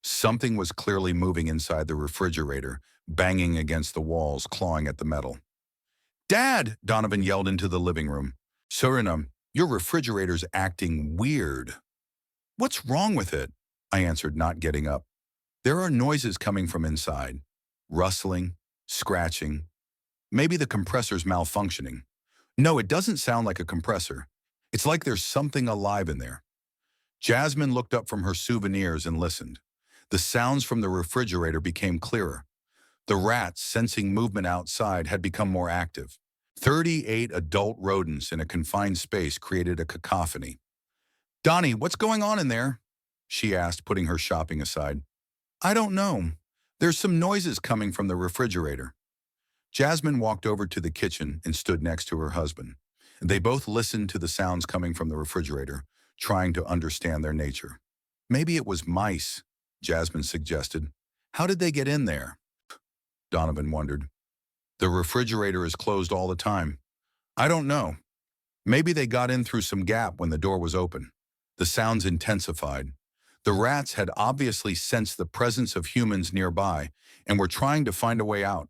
Something was clearly moving inside the refrigerator, banging against the walls, clawing at the metal. "Dad!" Donovan yelled into the living room. "Surinam, your refrigerator's acting weird." "What's wrong with it?" I answered, not getting up. "There are noises coming from inside. Rustling, scratching. Maybe the compressor's malfunctioning." "No, it doesn't sound like a compressor. It's like there's something alive in there." Jasmine looked up from her souvenirs and listened. The sounds from the refrigerator became clearer. The rats, sensing movement outside, had become more active. 38 adult rodents in a confined space created a cacophony. "Donnie, what's going on in there?" she asked, putting her shopping aside. "I don't know. There's some noises coming from the refrigerator." Jasmine walked over to the kitchen and stood next to her husband. They both listened to the sounds coming from the refrigerator, trying to understand their nature. "Maybe it was mice," Jasmine suggested. "How did they get in there?" Donovan wondered. "The refrigerator is closed all the time." "I don't know. Maybe they got in through some gap when the door was open." The sounds intensified. The rats had obviously sensed the presence of humans nearby and were trying to find a way out.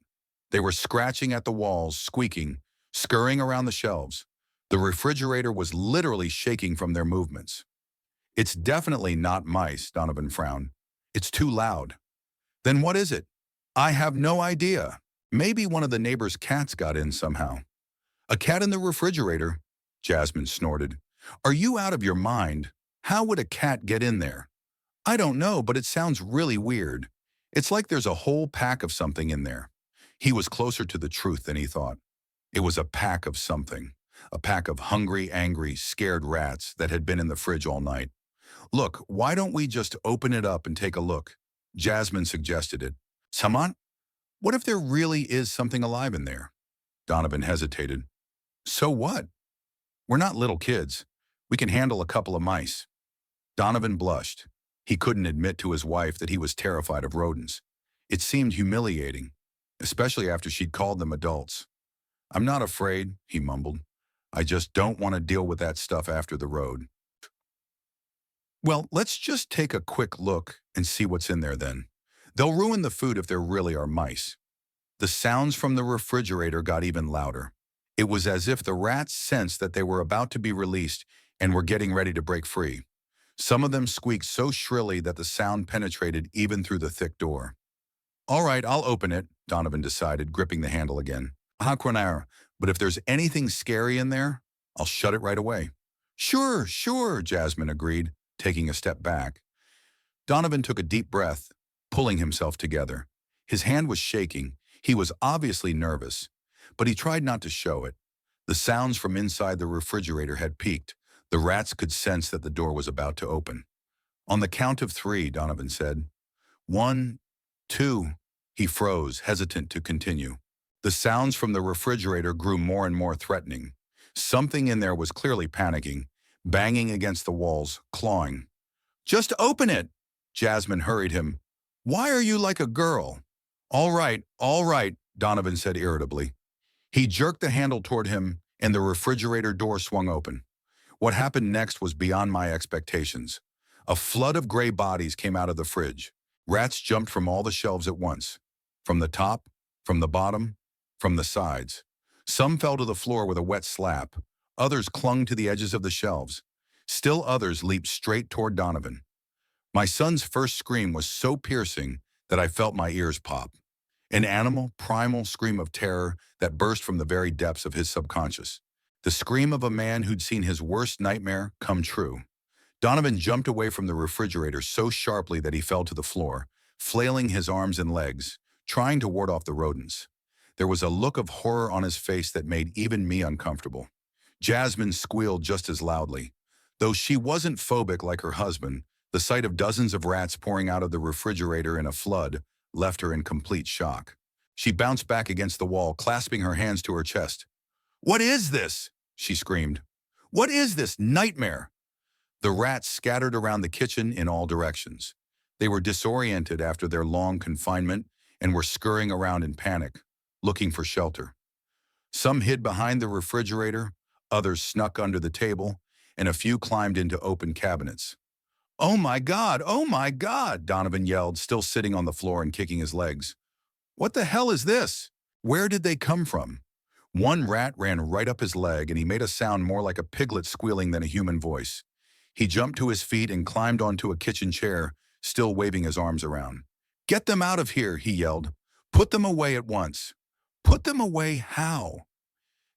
They were scratching at the walls, squeaking, scurrying around the shelves. The refrigerator was literally shaking from their movements. "It's definitely not mice," Donovan frowned. "It's too loud." "Then what is it?" "I have no idea. Maybe one of the neighbor's cats got in somehow." "A cat in the refrigerator?" Jasmine snorted. "Are you out of your mind? How would a cat get in there?" "I don't know, but it sounds really weird. It's like there's a whole pack of something in there." He was closer to the truth than he thought. It was a pack of something. A pack of hungry, angry, scared rats that had been in the fridge all night. "Look, why don't we just open it up and take a look?" Jasmine suggested it. "Saman, what if there really is something alive in there?" Donovan hesitated. "So what? We're not little kids. We can handle a couple of mice." Donovan blushed. He couldn't admit to his wife that he was terrified of rodents. It seemed humiliating, especially after she'd called them adults. "I'm not afraid," he mumbled. "I just don't want to deal with that stuff after the road." "Well, let's just take a quick look and see what's in there then. They'll ruin the food if there really are mice." The sounds from the refrigerator got even louder. It was as if the rats sensed that they were about to be released and were getting ready to break free. Some of them squeaked so shrilly that the sound penetrated even through the thick door. "All right, I'll open it," Donovan decided, gripping the handle again. "Hakwanar, but if there's anything scary in there, I'll shut it right away." "Sure, sure," Jasmine agreed, taking a step back. Donovan took a deep breath, pulling himself together. His hand was shaking. He was obviously nervous, but he tried not to show it. The sounds from inside the refrigerator had peaked. The rats could sense that the door was about to open. "On the count of 3, Donovan said. 1, 2. He froze, hesitant to continue. The sounds from the refrigerator grew more and more threatening. Something in there was clearly panicking, banging against the walls, clawing. "Just open it!" Jasmine hurried him. "Why are you like a girl?" All right, Donovan said irritably. He jerked the handle toward him, and the refrigerator door swung open. What happened next was beyond my expectations. A flood of gray bodies came out of the fridge. Rats jumped from all the shelves at once. From the top, from the bottom, from the sides. Some fell to the floor with a wet slap. Others clung to the edges of the shelves. Still others leaped straight toward Donovan. My son's first scream was so piercing that I felt my ears pop. An animal, primal scream of terror that burst from the very depths of his subconscious. The scream of a man who'd seen his worst nightmare come true. Donovan jumped away from the refrigerator so sharply that he fell to the floor, flailing his arms and legs, trying to ward off the rodents. There was a look of horror on his face that made even me uncomfortable. Jasmine squealed just as loudly. Though she wasn't phobic like her husband, the sight of dozens of rats pouring out of the refrigerator in a flood left her in complete shock. She bounced back against the wall, clasping her hands to her chest. "What is this?" she screamed. "What is this nightmare?" The rats scattered around the kitchen in all directions. They were disoriented after their long confinement and were scurrying around in panic, looking for shelter. Some hid behind the refrigerator, others snuck under the table, and a few climbed into open cabinets. "Oh my God! Oh my God!" Donovan yelled, still sitting on the floor and kicking his legs. "What the hell is this? Where did they come from?" One rat ran right up his leg, and he made a sound more like a piglet squealing than a human voice. He jumped to his feet and climbed onto a kitchen chair, still waving his arms around. "Get them out of here," he yelled. "Put them away at once." "Put them away how?"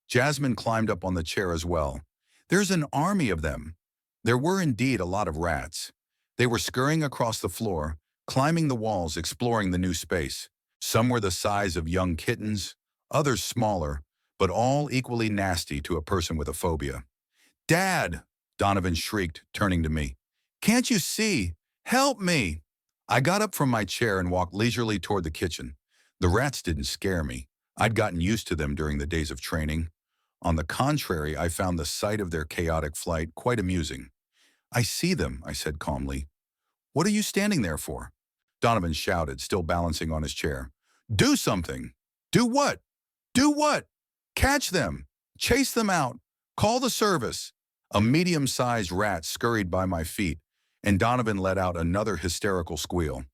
Jasmine climbed up on the chair as well. "There's an army of them." There were indeed a lot of rats. They were scurrying across the floor, climbing the walls, exploring the new space. Some were the size of young kittens, others smaller, but all equally nasty to a person with a phobia. "Dad!" Donovan shrieked, turning to me. "Can't you see? Help me!" I got up from my chair and walked leisurely toward the kitchen. The rats didn't scare me. I'd gotten used to them during the days of training. On the contrary, I found the sight of their chaotic flight quite amusing. "I see them," I said calmly. "What are you standing there for?" Donovan shouted, still balancing on his chair. "Do something!" "Do what? Do what?" "Catch them! Chase them out! Call the service!" A medium-sized rat scurried by my feet, and Donovan let out another hysterical squeal.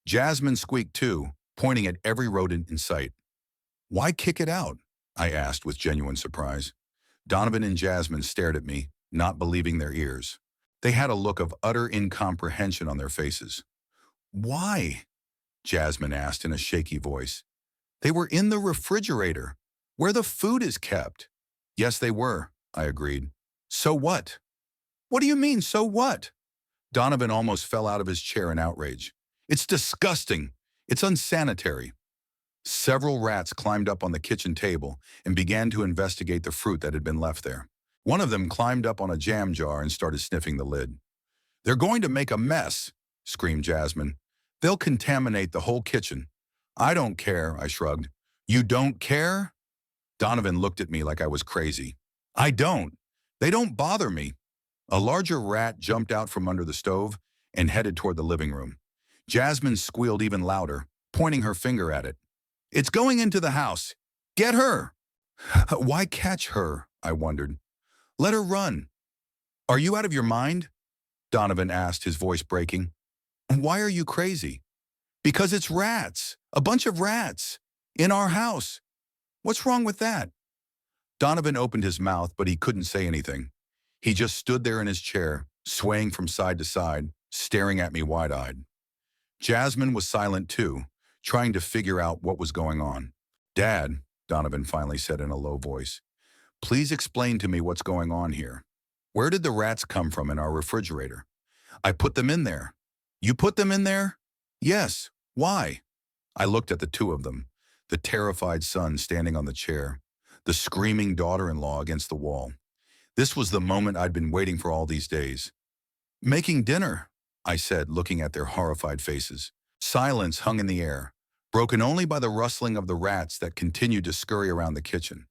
Jasmine squeaked too, pointing at every rodent in sight. "Why kick it out?" I asked with genuine surprise. Donovan and Jasmine stared at me, not believing their ears. They had a look of utter incomprehension on their faces. "Why?" Jasmine asked in a shaky voice. "They were in the refrigerator, where the food is kept." "Yes, they were," I agreed. "So what?" "What do you mean, so what?" Donovan almost fell out of his chair in outrage. "It's disgusting. It's unsanitary." Several rats climbed up on the kitchen table and began to investigate the fruit that had been left there. One of them climbed up on a jam jar and started sniffing the lid. "They're going to make a mess," screamed Jasmine. "They'll contaminate the whole kitchen." "I don't care," I shrugged. "You don't care?" Donovan looked at me like I was crazy. "I don't. They don't bother me." A larger rat jumped out from under the stove and headed toward the living room. Jasmine squealed even louder, pointing her finger at it. "It's going into the house. Get her!" "Why catch her?" I wondered. "Let her run." "Are you out of your mind?" Donovan asked, his voice breaking. "Why are you crazy?" "Because it's rats. A bunch of rats. In our house. What's wrong with that?" Donovan opened his mouth, but he couldn't say anything. He just stood there in his chair, swaying from side to side, staring at me wide-eyed. Jasmine was silent too, trying to figure out what was going on. "Dad," Donovan finally said in a low voice, "please explain to me what's going on here. Where did the rats come from in our refrigerator?" "I put them in there." "You put them in there?" "Yes. Why?" I looked at the two of them, the terrified son standing on the chair, the screaming daughter-in-law against the wall. This was the moment I'd been waiting for all these days. "Making dinner," I said, looking at their horrified faces. Silence hung in the air, broken only by the rustling of the rats that continued to scurry around the kitchen.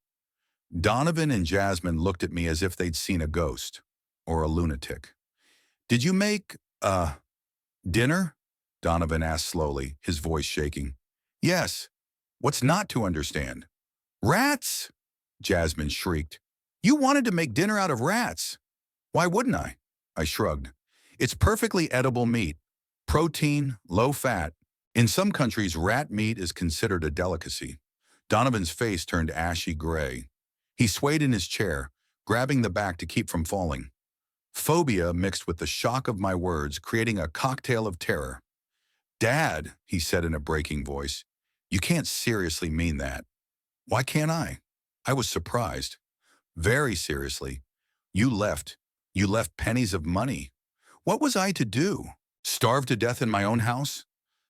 Donovan and Jasmine looked at me as if they'd seen a ghost or a lunatic. "Did you make, dinner?" Donovan asked slowly, his voice shaking. "Yes. What's not to understand?" "Rats!" Jasmine shrieked. "You wanted to make dinner out of rats." "Why wouldn't I?" I shrugged. "It's perfectly edible meat. Protein, low fat. In some countries, rat meat is considered a delicacy." Donovan's face turned ashy gray. He swayed in his chair, grabbing the back to keep from falling. Phobia mixed with the shock of my words, creating a cocktail of terror. "Dad," he said in a breaking voice, "you can't seriously mean that." "Why can't I?" I was surprised. "Very seriously. You left. You left pennies of money. What was I to do? Starve to death in my own house?"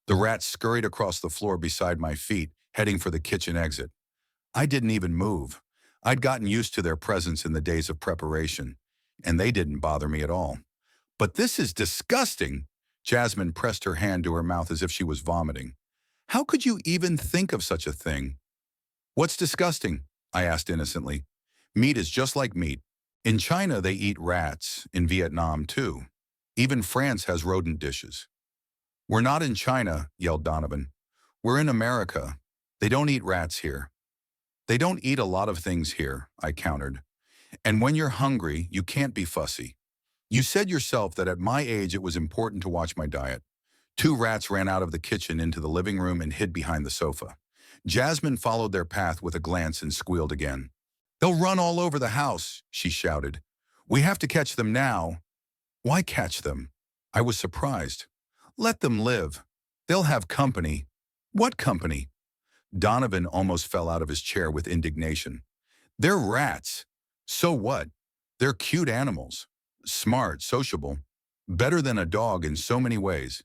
The rats scurried across the floor beside my feet, heading for the kitchen exit. I didn't even move. I'd gotten used to their presence in the days of preparation, and they didn't bother me at all. "But this is disgusting!" Jasmine pressed her hand to her mouth as if she was vomiting. "How could you even think of such a thing?" "What's disgusting?" I asked innocently. "Meat is just like meat. In China, they eat rats. In Vietnam, too. Even France has rodent dishes." "We're not in China," yelled Donovan. "We're in America. They don't eat rats here." They don't eat a lot of things here, I countered. And when you're hungry, you can't be fussy. You said yourself that at my age it was important to watch my diet. Two rats ran out of the kitchen into the living room and hid behind the sofa. Jasmine followed their path with a glance and squealed again. They'll run all over the house, she shouted. We have to catch them now. Why catch them? I was surprised. Let them live. They'll have company. What company? Donovan almost fell out of his chair with indignation. They're rats. So what? They're cute animals. Smart, sociable. Better than a dog in so many ways.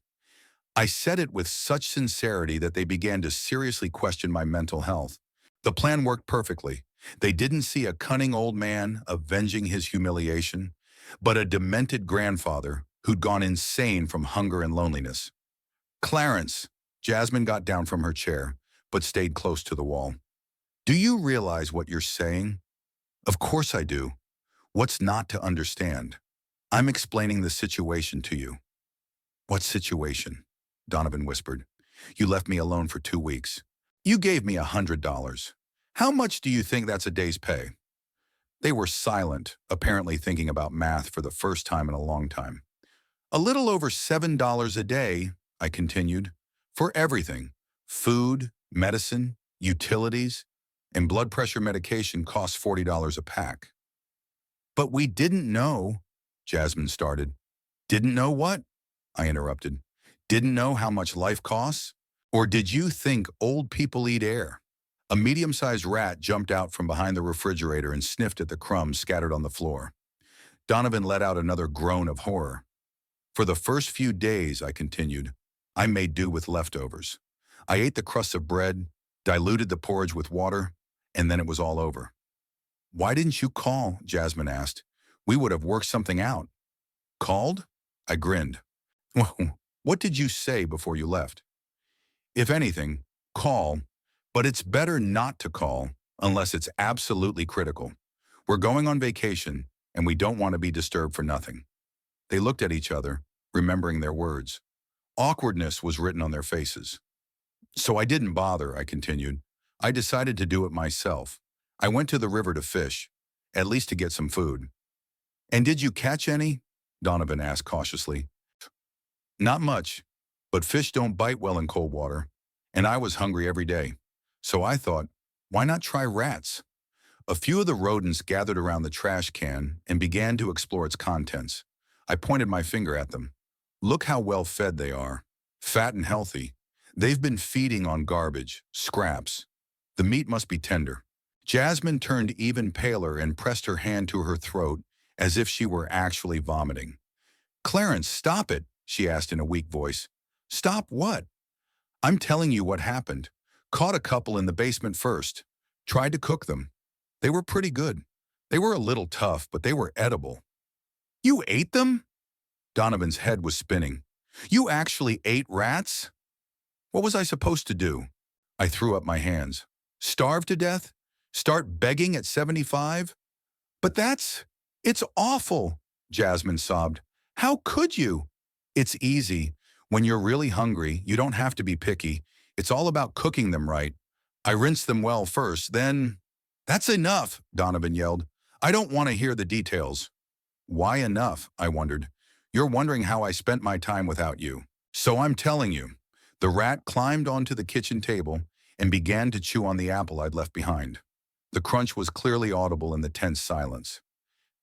I said it with such sincerity that they began to seriously question my mental health. The plan worked perfectly. They didn't see a cunning old man avenging his humiliation, but a demented grandfather who'd gone insane from hunger and loneliness. Clarence, Jasmine got down from her chair, but stayed close to the wall. Do you realize what you're saying? Of course I do. What's not to understand? I'm explaining the situation to you. What situation? Donovan whispered. You left me alone for 2 weeks. You gave me $100. How much do you think that's a day's pay? They were silent, apparently thinking about math for the first time in a long time. A little over $7 a day, I continued, for everything. Food, medicine, utilities, and blood pressure medication costs $40 a pack. But we didn't know, Jasmine started. Didn't know what? I interrupted. Didn't know how much life costs? Or did you think old people eat air? A medium-sized rat jumped out from behind the refrigerator and sniffed at the crumbs scattered on the floor. Donovan let out another groan of horror. For the first few days, I continued, I made do with leftovers. I ate the crusts of bread, diluted the porridge with water, and then it was all over. Why didn't you call? Jasmine asked. We would have worked something out. Called? I grinned. Well, what did you say before you left? If anything, call, but it's better not to call unless it's absolutely critical. We're going on vacation, and we don't want to be disturbed for nothing. They looked at each other, remembering their words. Awkwardness was written on their faces. So I didn't bother, I continued. I decided to do it myself. I went to the river to fish, at least to get some food. And did you catch any? Donovan asked cautiously. Not much, but fish don't bite well in cold water, and I was hungry every day. So I thought, why not try rats? A few of the rodents gathered around the trash can and began to explore its contents. I pointed my finger at them. Look how well fed they are, fat and healthy. They've been feeding on garbage, scraps. The meat must be tender. Jasmine turned even paler and pressed her hand to her throat as if she were actually vomiting. Clarence, stop it, she asked in a weak voice. Stop what? I'm telling you what happened. Caught a couple in the basement first. Tried to cook them. They were pretty good. They were a little tough, but they were edible. You ate them? Donovan's head was spinning. You actually ate rats? What was I supposed to do? I threw up my hands. Starve to death? Start begging at 75? But it's awful, Jasmine sobbed. How could you? It's easy. When you're really hungry, you don't have to be picky. It's all about cooking them right. I rinsed them well first, then... That's enough, Donovan yelled. I don't want to hear the details. Why enough? I wondered. You're wondering how I spent my time without you. So I'm telling you. The rat climbed onto the kitchen table and began to chew on the apple I'd left behind. The crunch was clearly audible in the tense silence.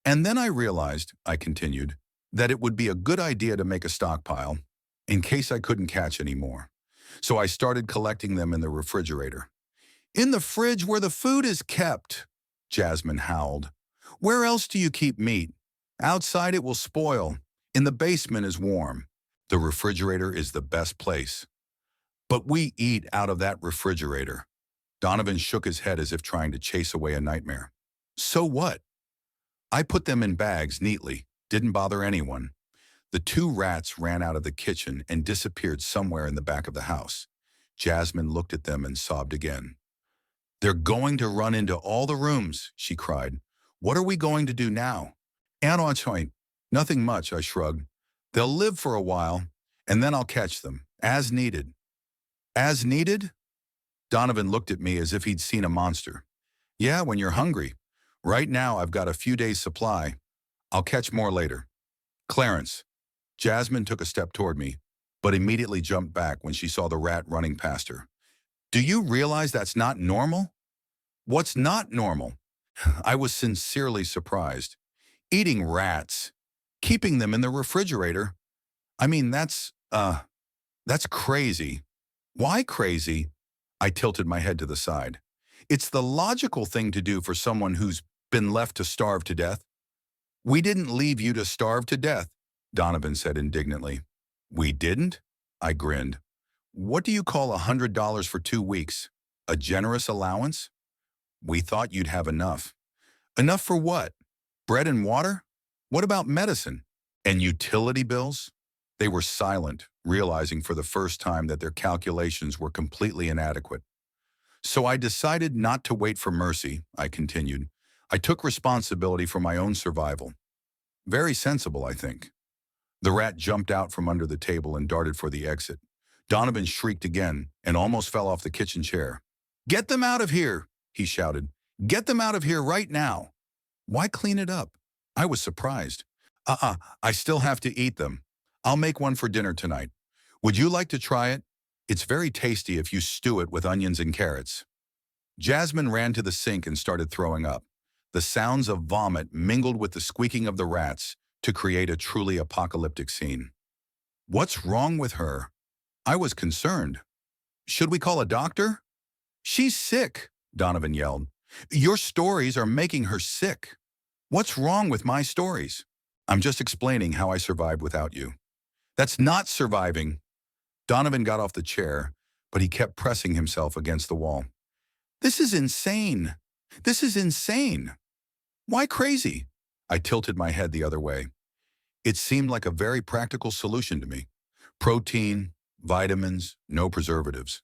And then I realized, I continued, that it would be a good idea to make a stockpile, in case I couldn't catch any more. So I started collecting them in the refrigerator. In the fridge where the food is kept, Jasmine howled. Where else do you keep meat? Outside it will spoil. In the basement is warm. The refrigerator is the best place. But we eat out of that refrigerator. Donovan shook his head as if trying to chase away a nightmare. So what? I put them in bags neatly, didn't bother anyone. The two rats ran out of the kitchen and disappeared somewhere in the back of the house. Jasmine looked at them and sobbed again. They're going to run into all the rooms, she cried. What are we going to do now? Nothing much, I shrugged. They'll live for a while, and then I'll catch them, as needed. As needed? Donovan looked at me as if he'd seen a monster. Yeah, when you're hungry. Right now, I've got a few days' supply. I'll catch more later. Clarence. Jasmine took a step toward me, but immediately jumped back when she saw the rat running past her. Do you realize that's not normal? What's not normal? I was sincerely surprised. Eating rats. Keeping them in the refrigerator. I mean, that's crazy. Why crazy? I tilted my head to the side. It's the logical thing to do for someone who's been left to starve to death. We didn't leave you to starve to death, Donovan said indignantly. We didn't? I grinned. What do you call $100 for 2 weeks? A generous allowance? We thought you'd have enough. Enough for what? Bread and water? What about medicine? And utility bills? They were silent, realizing for the first time that their calculations were completely inadequate. So I decided not to wait for mercy, I continued. I took responsibility for my own survival. Very sensible, I think. The rat jumped out from under the table and darted for the exit. Donovan shrieked again and almost fell off the kitchen chair. Get them out of here, he shouted. Get them out of here right now. Why clean it up? I was surprised. I still have to eat them. I'll make one for dinner tonight. Would you like to try it? It's very tasty if you stew it with onions and carrots. Jasmine ran to the sink and started throwing up. The sounds of vomit mingled with the squeaking of the rats to create a truly apocalyptic scene. What's wrong with her? I was concerned. Should we call a doctor? She's sick, Donovan yelled. Your stories are making her sick. What's wrong with my stories? I'm just explaining how I survived without you. That's not surviving. Donovan got off the chair, but he kept pressing himself against the wall. This is insane. This is insane. Why crazy? I tilted my head the other way. It seemed like a very practical solution to me. Protein, vitamins, no preservatives.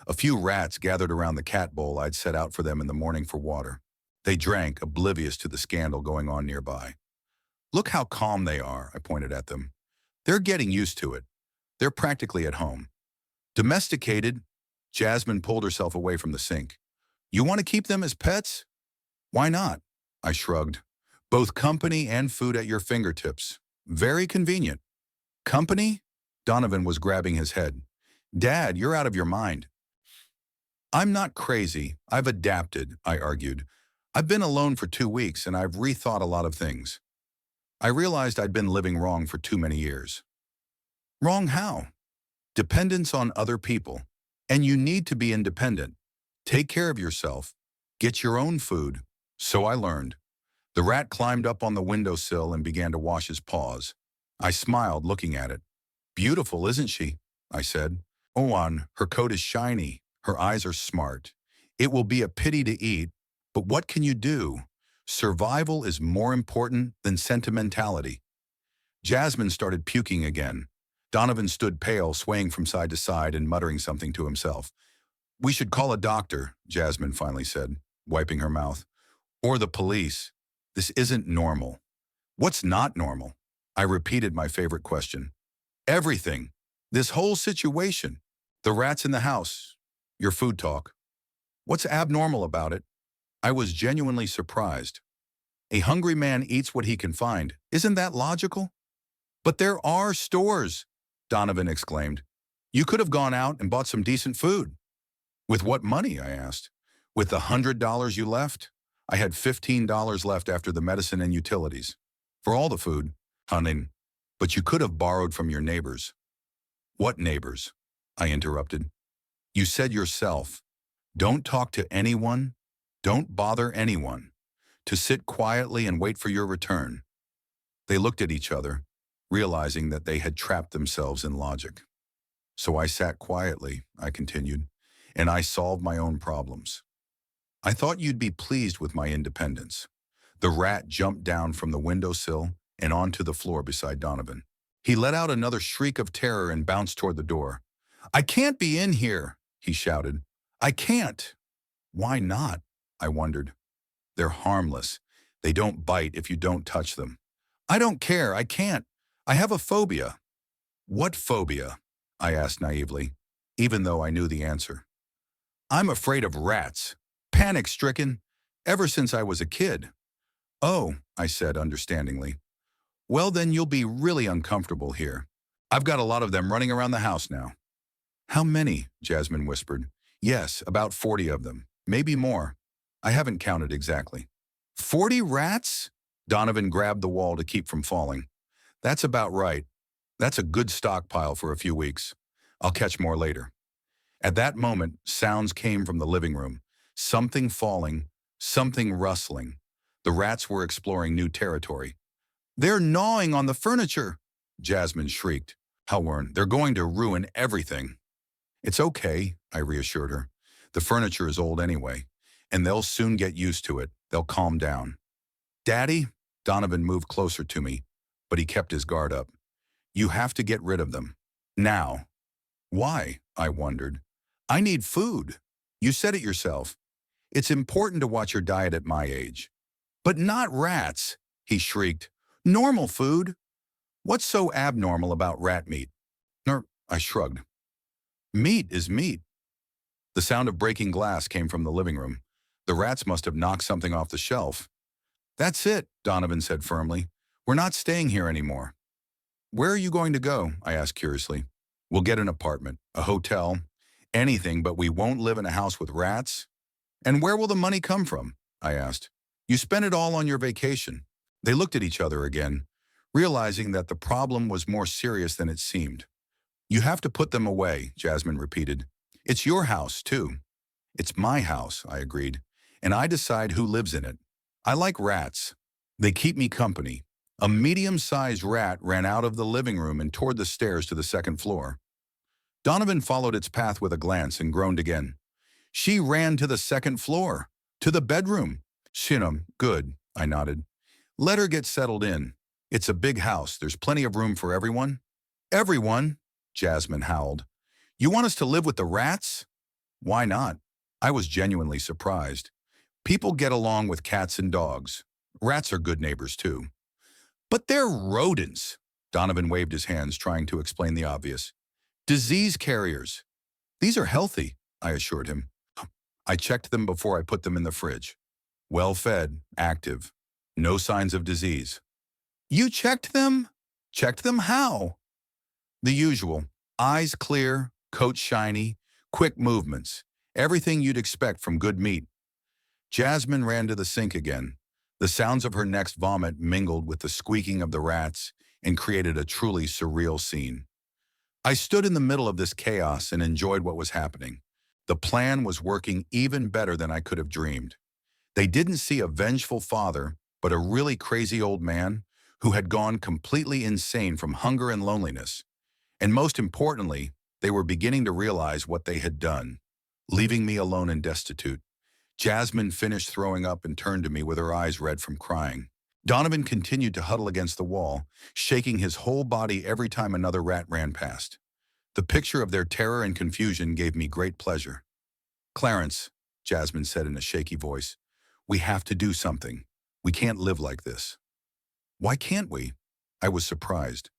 A few rats gathered around the cat bowl I'd set out for them in the morning for water. They drank, oblivious to the scandal going on nearby. Look how calm they are, I pointed at them. They're getting used to it. They're practically at home. Domesticated, Jasmine pulled herself away from the sink. You want to keep them as pets? Why not? I shrugged. Both company and food at your fingertips. Very convenient. Company? Donovan was grabbing his head. Dad, you're out of your mind. I'm not crazy. I've adapted, I argued. I've been alone for 2 weeks and I've rethought a lot of things. I realized I'd been living wrong for too many years. Wrong how? Dependence on other people. And you need to be independent. Take care of yourself. Get your own food. So I learned. The rat climbed up on the windowsill and began to wash his paws. I smiled, looking at it. Beautiful, isn't she? I said. Her coat is shiny. Her eyes are smart. It will be a pity to eat, but what can you do? Survival is more important than sentimentality. Jasmine started puking again. Donovan stood pale, swaying from side to side and muttering something to himself. We should call a doctor, Jasmine finally said, wiping her mouth. Or the police. This isn't normal. What's not normal? I repeated my favorite question. Everything. This whole situation. The rats in the house. Your food talk. What's abnormal about it? I was genuinely surprised. A hungry man eats what he can find. Isn't that logical? But there are stores, Donovan exclaimed. You could have gone out and bought some decent food. With what money? I asked. With the $100 you left? I had $15 left after the medicine and utilities. For all the food, honey. But you could have borrowed from your neighbors. What neighbors? I interrupted. You said yourself, don't talk to anyone, don't bother anyone, to sit quietly and wait for your return. They looked at each other, realizing that they had trapped themselves in logic. So I sat quietly, I continued, and I solved my own problems. I thought you'd be pleased with my independence. The rat jumped down from the windowsill and onto the floor beside Donovan. He let out another shriek of terror and bounced toward the door. I can't be in here, he shouted. I can't. Why not? I wondered. They're harmless. They don't bite if you don't touch them. I don't care. I can't. I have a phobia. What phobia? I asked naively, even though I knew the answer. I'm afraid of rats. Panic-stricken, Ever since I was a kid. Oh, I said understandingly. Well, then you'll be really uncomfortable here. I've got a lot of them running around the house now. How many? Jasmine whispered. Yes, about 40 of them. Maybe more. I haven't counted exactly. 40 rats? Donovan grabbed the wall to keep from falling. That's about right. That's a good stockpile for a few weeks. I'll catch more later. At that moment, sounds came from the living room. Something falling, something rustling. The rats were exploring new territory. They're gnawing on the furniture, Jasmine shrieked. Hellworn, they're going to ruin everything. It's okay, I reassured her. The furniture is old anyway, and they'll soon get used to it. They'll calm down. Daddy? Donovan moved closer to me, but he kept his guard up. You have to get rid of them. Now. Why? I wondered. I need food. You said it yourself. It's important to watch your diet at my age. But not rats, he shrieked. Normal food. What's so abnormal about rat meat? I shrugged. Meat is meat. The sound of breaking glass came from the living room. The rats must have knocked something off the shelf. That's it, Donovan said firmly. We're not staying here anymore. Where are you going to go? I asked curiously. We'll get an apartment, a hotel, anything, but we won't live in a house with rats. And where will the money come from? I asked. You spent it all on your vacation. They looked at each other again, realizing that the problem was more serious than it seemed. You have to put them away, Jasmine repeated. It's your house, too. It's my house, I agreed, and I decide who lives in it. I like rats. They keep me company. A medium-sized rat ran out of the living room and toward the stairs to the second floor. Donovan followed its path with a glance and groaned again. She ran to the second floor, to the bedroom. Shinum, good, I nodded. Let her get settled in. It's a big house. There's plenty of room for everyone. Everyone, Jasmine howled. You want us to live with the rats? Why not? I was genuinely surprised. People get along with cats and dogs. Rats are good neighbors, too. But they're rodents. Donovan waved his hands, trying to explain the obvious. Disease carriers. These are healthy, I assured him. I checked them before I put them in the fridge. Well-fed, active, no signs of disease. You checked them? Checked them how? The usual. Eyes clear, coat shiny, quick movements. Everything you'd expect from good meat. Jasmine ran to the sink again. The sounds of her next vomit mingled with the squeaking of the rats and created a truly surreal scene. I stood in the middle of this chaos and enjoyed what was happening. The plan was working even better than I could have dreamed. They didn't see a vengeful father, but a really crazy old man who had gone completely insane from hunger and loneliness. And most importantly, they were beginning to realize what they had done, leaving me alone and destitute. Jasmine finished throwing up and turned to me with her eyes red from crying. Donovan continued to huddle against the wall, shaking his whole body every time another rat ran past. The picture of their terror and confusion gave me great pleasure. Clarence, Jasmine said in a shaky voice, we have to do something. We can't live like this. Why can't we? I was surprised.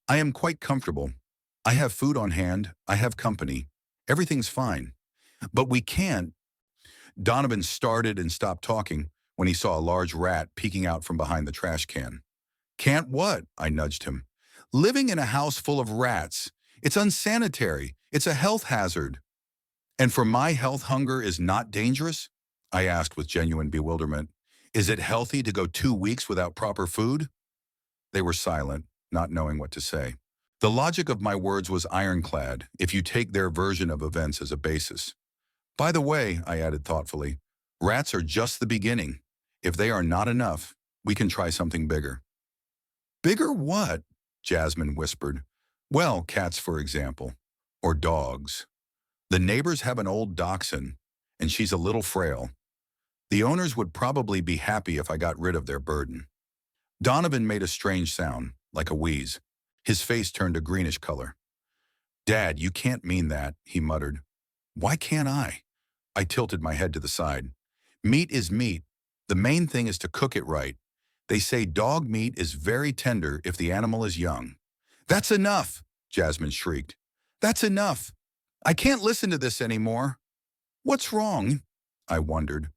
I am quite comfortable. I have food on hand. I have company. Everything's fine. But we can't. Donovan started and stopped talking when he saw a large rat peeking out from behind the trash can. Can't what? I nudged him. Living in a house full of rats. It's unsanitary. It's a health hazard. And for my health, hunger is not dangerous? I asked with genuine bewilderment. Is it healthy to go 2 weeks without proper food? They were silent, not knowing what to say. The logic of my words was ironclad if you take their version of events as a basis. By the way, I added thoughtfully, rats are just the beginning. If they are not enough, we can try something bigger. Bigger what? Jasmine whispered. Well, cats, for example. Or dogs. The neighbors have an old dachshund, and she's a little frail. The owners would probably be happy if I got rid of their burden. Donovan made a strange sound, like a wheeze. His face turned a greenish color. Dad, you can't mean that, he muttered. Why can't I? I tilted my head to the side. Meat is meat. The main thing is to cook it right. They say dog meat is very tender if the animal is young. That's enough, Jasmine shrieked. That's enough. I can't listen to this anymore. What's wrong? I wondered.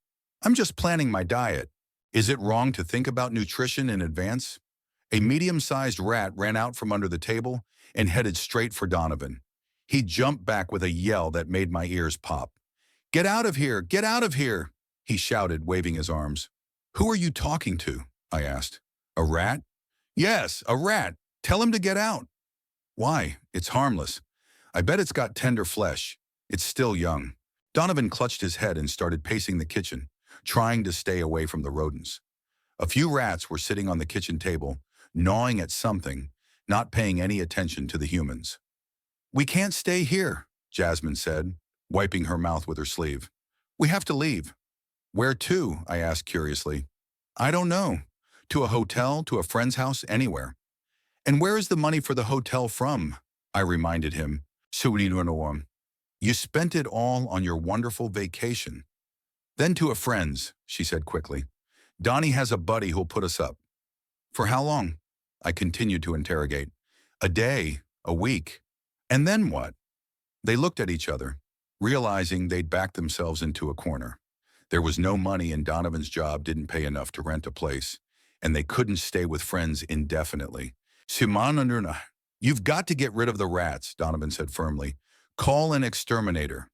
I'm just planning my diet. Is it wrong to think about nutrition in advance? A medium-sized rat ran out from under the table and headed straight for Donovan. He jumped back with a yell that made my ears pop. "Get out of here! Get out of here!" he shouted, waving his arms. "Who are you talking to?" I asked. "A rat?" "Yes, a rat. Tell him to get out." "Why? It's harmless. I bet it's got tender flesh. It's still young." Donovan clutched his head and started pacing the kitchen, trying to stay away from the rodents. A few rats were sitting on the kitchen table, gnawing at something, not paying any attention to the humans. "We can't stay here," Jasmine said, wiping her mouth with her sleeve. "We have to leave." "Where to?" I asked curiously. "I don't know. To a hotel, to a friend's house, anywhere." "And where is the money for the hotel from?" I reminded him. "Suriname. You spent it all on your wonderful vacation." "Then to a friend's," she said quickly. "Donnie has a buddy who'll put us up." "For how long?" I continued to interrogate. "A day, a week. And then what?" They looked at each other, realizing they'd backed themselves into a corner. There was no money and Donovan's job didn't pay enough to rent a place, and they couldn't stay with friends indefinitely. "Simanandurna, you've got to get rid of the rats," Donovan said firmly. "Call an exterminator."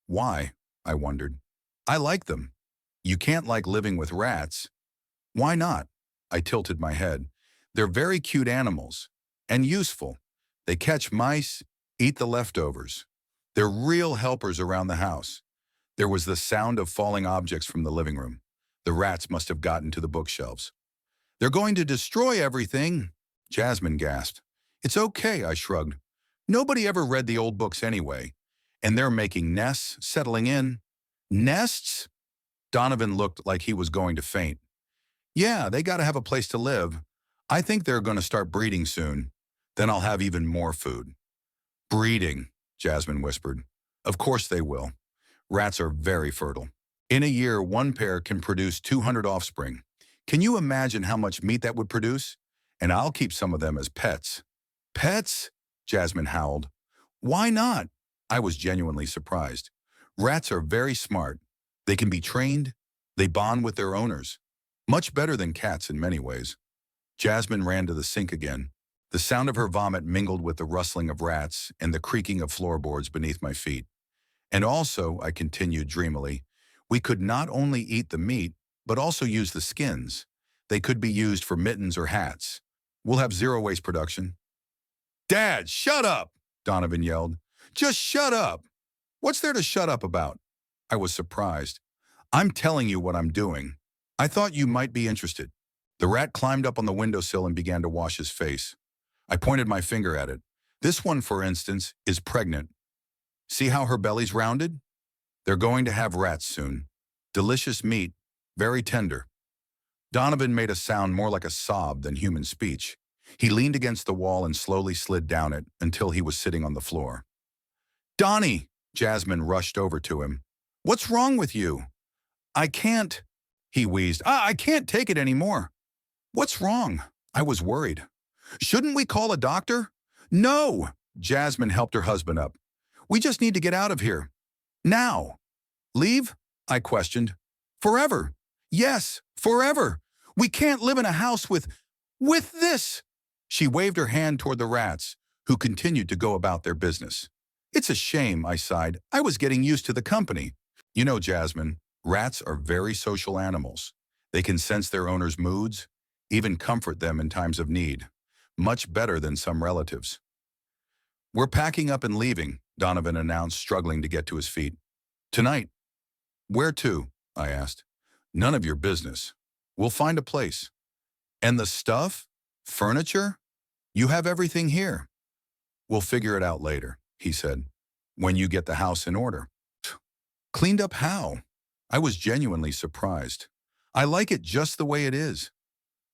"Why?" I wondered. "I like them." "You can't like living with rats." "Why not?" I tilted my head. "They're very cute animals. And useful. They catch mice, eat the leftovers. They're real helpers around the house." There was the sound of falling objects from the living room. The rats must have gotten to the bookshelves. "They're going to destroy everything," Jasmine gasped. "It's okay," I shrugged. "Nobody ever read the old books anyway. And they're making nests, settling in." "Nests?" Donovan looked like he was going to faint. "Yeah, they gotta have a place to live. I think they're gonna start breeding soon. Then I'll have even more food." "Breeding," Jasmine whispered. "Of course they will. Rats are very fertile. In a year, one pair can produce 200 offspring. Can you imagine how much meat that would produce? And I'll keep some of them as pets." "Pets?" Jasmine howled. "Why not?" I was genuinely surprised. "Rats are very smart. They can be trained. They bond with their owners. Much better than cats in many ways." Jasmine ran to the sink again. The sound of her vomit mingled with the rustling of rats and the creaking of floorboards beneath my feet. "And also," I continued dreamily, "we could not only eat the meat, but also use the skins. They could be used for mittens or hats. We'll have zero-waste production." "Dad, shut up!" Donovan yelled. "Just shut up! What's there to shut up about?" I was surprised. "I'm telling you what I'm doing. I thought you might be interested." The rat climbed up on the windowsill and began to wash his face. I pointed my finger at it. "This one, for instance, is pregnant. See how her belly's rounded? They're going to have rats soon. Delicious meat, very tender." Donovan made a sound more like a sob than human speech. He leaned against the wall and slowly slid down it until he was sitting on the floor. "Donnie!" Jasmine rushed over to him. "What's wrong with you?" "I can't," he wheezed. I can't take it anymore." "What's wrong?" I was worried. "Shouldn't we call a doctor?" "No!" Jasmine helped her husband up. "We just need to get out of here. Now." "Leave?" I questioned. "Forever." "Yes, forever. We can't live in a house with this." She waved her hand toward the rats, who continued to go about their business. "It's a shame," I sighed. "I was getting used to the company." "You know, Jasmine, rats are very social animals. They can sense their owners' moods, even comfort them in times of need. Much better than some relatives." "We're packing up and leaving," Donovan announced, struggling to get to his feet. "Tonight." "Where to?" I asked. "None of your business. We'll find a place." "And the stuff? Furniture? You have everything here." "We'll figure it out later," he said, "when you get the house in order." "Cleaned up how?" I was genuinely surprised. "I like it just the way it is."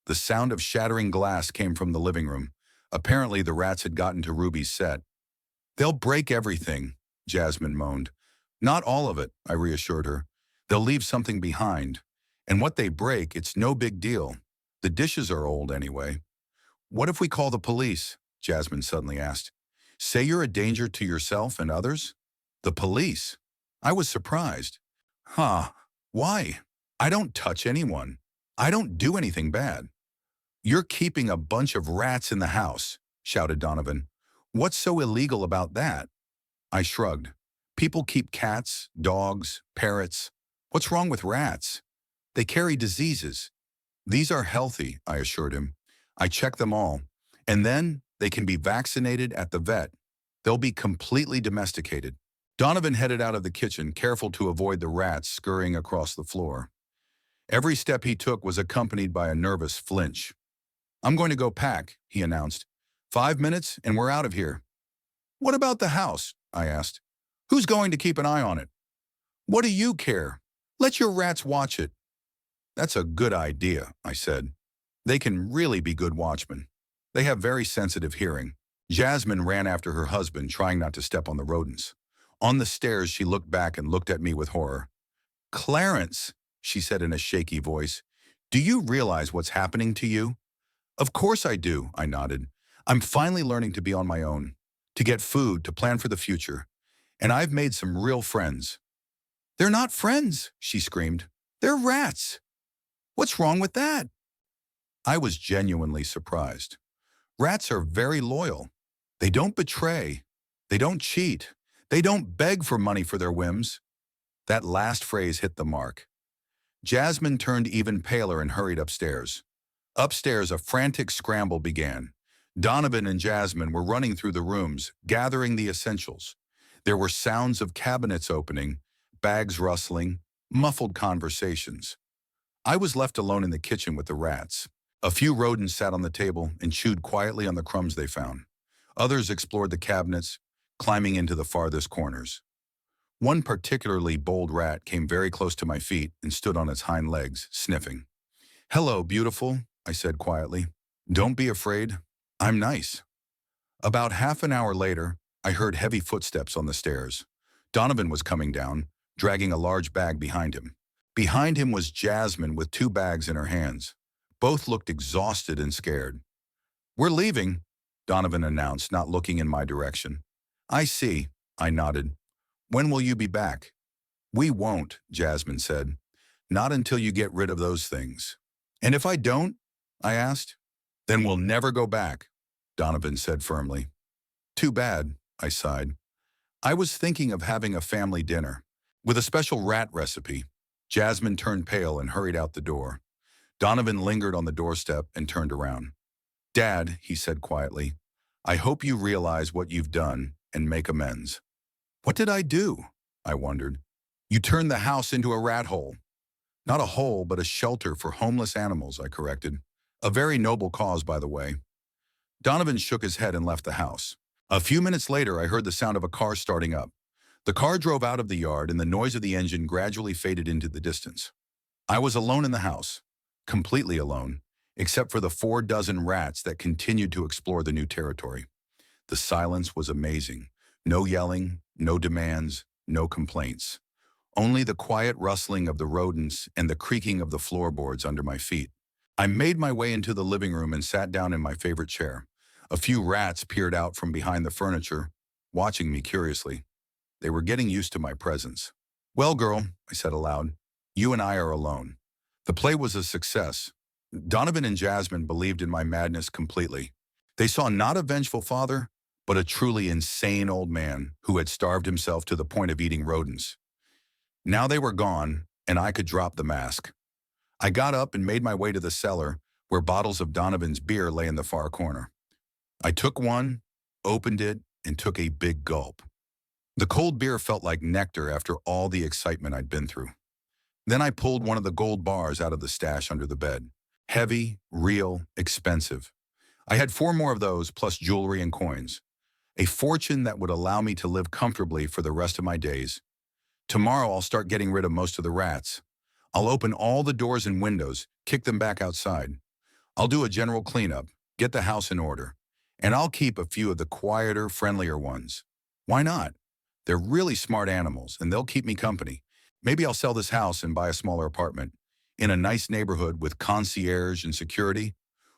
The sound of shattering glass came from the living room. Apparently the rats had gotten to Ruby's set. "They'll break everything," Jasmine moaned. "Not all of it," I reassured her. "They'll leave something behind. And what they break, it's no big deal. The dishes are old anyway." "What if we call the police?" Jasmine suddenly asked. "Say you're a danger to yourself and others?" "The police?" I was surprised. "Huh, why?" I don't touch anyone. I don't do anything bad. You're keeping a bunch of rats in the house, shouted Donovan. What's so illegal about that? I shrugged. People keep cats, dogs, parrots. What's wrong with rats? They carry diseases. These are healthy, I assured him. I checked them all. And then they can be vaccinated at the vet. They'll be completely domesticated. Donovan headed out of the kitchen, careful to avoid the rats scurrying across the floor. Every step he took was accompanied by a nervous flinch. I'm going to go pack, he announced. 5 minutes and we're out of here. What about the house? I asked. Who's going to keep an eye on it? What do you care? Let your rats watch it. That's a good idea, I said. They can really be good watchmen. They have very sensitive hearing. Jasmine ran after her husband, trying not to step on the rodents. On the stairs, she looked back and looked at me with horror. Clarence, she said in a shaky voice, do you realize what's happening to you? Of course I do, I nodded. I'm finally learning to be on my own, to get food, to plan for the future. And I've made some real friends. They're not friends, she screamed. They're rats. What's wrong with that? I was genuinely surprised. Rats are very loyal. They don't betray. They don't cheat. They don't beg for money for their whims. That last phrase hit the mark. Jasmine turned even paler and hurried upstairs. Upstairs, a frantic scramble began. Donovan and Jasmine were running through the rooms, gathering the essentials. There were sounds of cabinets opening, bags rustling, muffled conversations. I was left alone in the kitchen with the rats. A few rodents sat on the table and chewed quietly on the crumbs they found. Others explored the cabinets, climbing into the farthest corners. One particularly bold rat came very close to my feet and stood on its hind legs, sniffing. Hello, beautiful, I said quietly. Don't be afraid. I'm nice. About half an hour later, I heard heavy footsteps on the stairs. Donovan was coming down, dragging a large bag behind him. Behind him was Jasmine with 2 bags in her hands. Both looked exhausted and scared. We're leaving, Donovan announced, not looking in my direction. I see, I nodded. When will you be back? We won't, Jasmine said. Not until you get rid of those things. And if I don't? I asked. Then we'll never go back, Donovan said firmly. Too bad, I sighed. I was thinking of having a family dinner with a special rat recipe. Jasmine turned pale and hurried out the door. Donovan lingered on the doorstep and turned around. Dad, he said quietly, I hope you realize what you've done and make amends. What did I do? I wondered. You turned the house into a rat hole. Not a hole, but a shelter for homeless animals, I corrected. A very noble cause, by the way. Donovan shook his head and left the house. A few minutes later, I heard the sound of a car starting up. The car drove out of the yard and the noise of the engine gradually faded into the distance. I was alone in the house, completely alone, except for the 4 dozen rats that continued to explore the new territory. The silence was amazing. No yelling, no demands, no complaints. Only the quiet rustling of the rodents and the creaking of the floorboards under my feet. I made my way into the living room and sat down in my favorite chair. A few rats peered out from behind the furniture, watching me curiously. They were getting used to my presence. Well, girl, I said aloud, you and I are alone. The play was a success. Donovan and Jasmine believed in my madness completely. They saw not a vengeful father, but a truly insane old man who had starved himself to the point of eating rodents. Now they were gone, and I could drop the mask. I got up and made my way to the cellar, where bottles of Donovan's beer lay in the far corner. I took one, opened it, and took a big gulp. The cold beer felt like nectar after all the excitement I'd been through. Then I pulled one of the gold bars out of the stash under the bed. Heavy, real, expensive. I had 4 more of those, plus jewelry and coins. A fortune that would allow me to live comfortably for the rest of my days. Tomorrow I'll start getting rid of most of the rats. I'll open all the doors and windows, kick them back outside. I'll do a general cleanup, get the house in order. And I'll keep a few of the quieter, friendlier ones. Why not? They're really smart animals, and they'll keep me company. Maybe I'll sell this house and buy a smaller apartment in a nice neighborhood with concierge and security.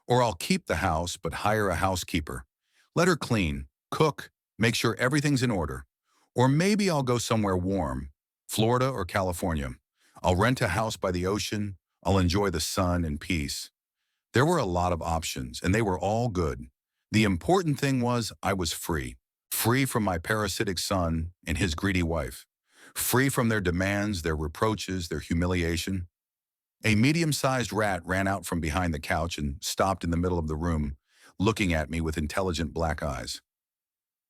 Or I'll keep the house but hire a housekeeper. Let her clean, cook, make sure everything's in order. Or maybe I'll go somewhere warm, Florida or California. I'll rent a house by the ocean. I'll enjoy the sun and peace. There were a lot of options, and they were all good. The important thing was I was free. Free from my parasitic son and his greedy wife. Free from their demands, their reproaches, their humiliation. A medium-sized rat ran out from behind the couch and stopped in the middle of the room, looking at me with intelligent black eyes.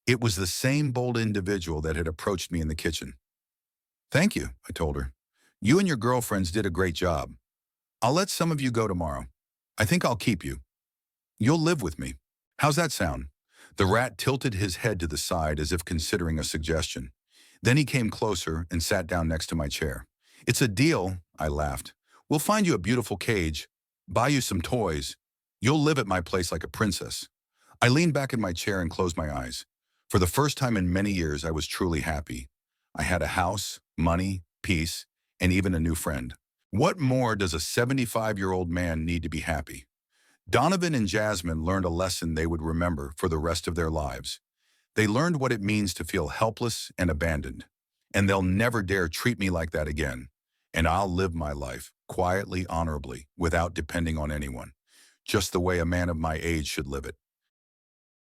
It was the same bold individual that had approached me in the kitchen. "Thank you," I told her. "You and your girlfriends did a great job. I'll let some of you go tomorrow. I think I'll keep you. You'll live with me. How's that sound?" The rat tilted his head to the side as if considering a suggestion. Then he came closer and sat down next to my chair. "It's a deal," I laughed. "We'll find you a beautiful cage, buy you some toys. You'll live at my place like a princess." I leaned back in my chair and closed my eyes. For the first time in many years, I was truly happy. I had a house, money, peace, and even a new friend. What more does a 75-year-old man need to be happy? Donovan and Jasmine learned a lesson they would remember for the rest of their lives. They learned what it means to feel helpless and abandoned. And they'll never dare treat me like that again. And I'll live my life, quietly, honorably, without depending on anyone. Just the way a man of my age should live it.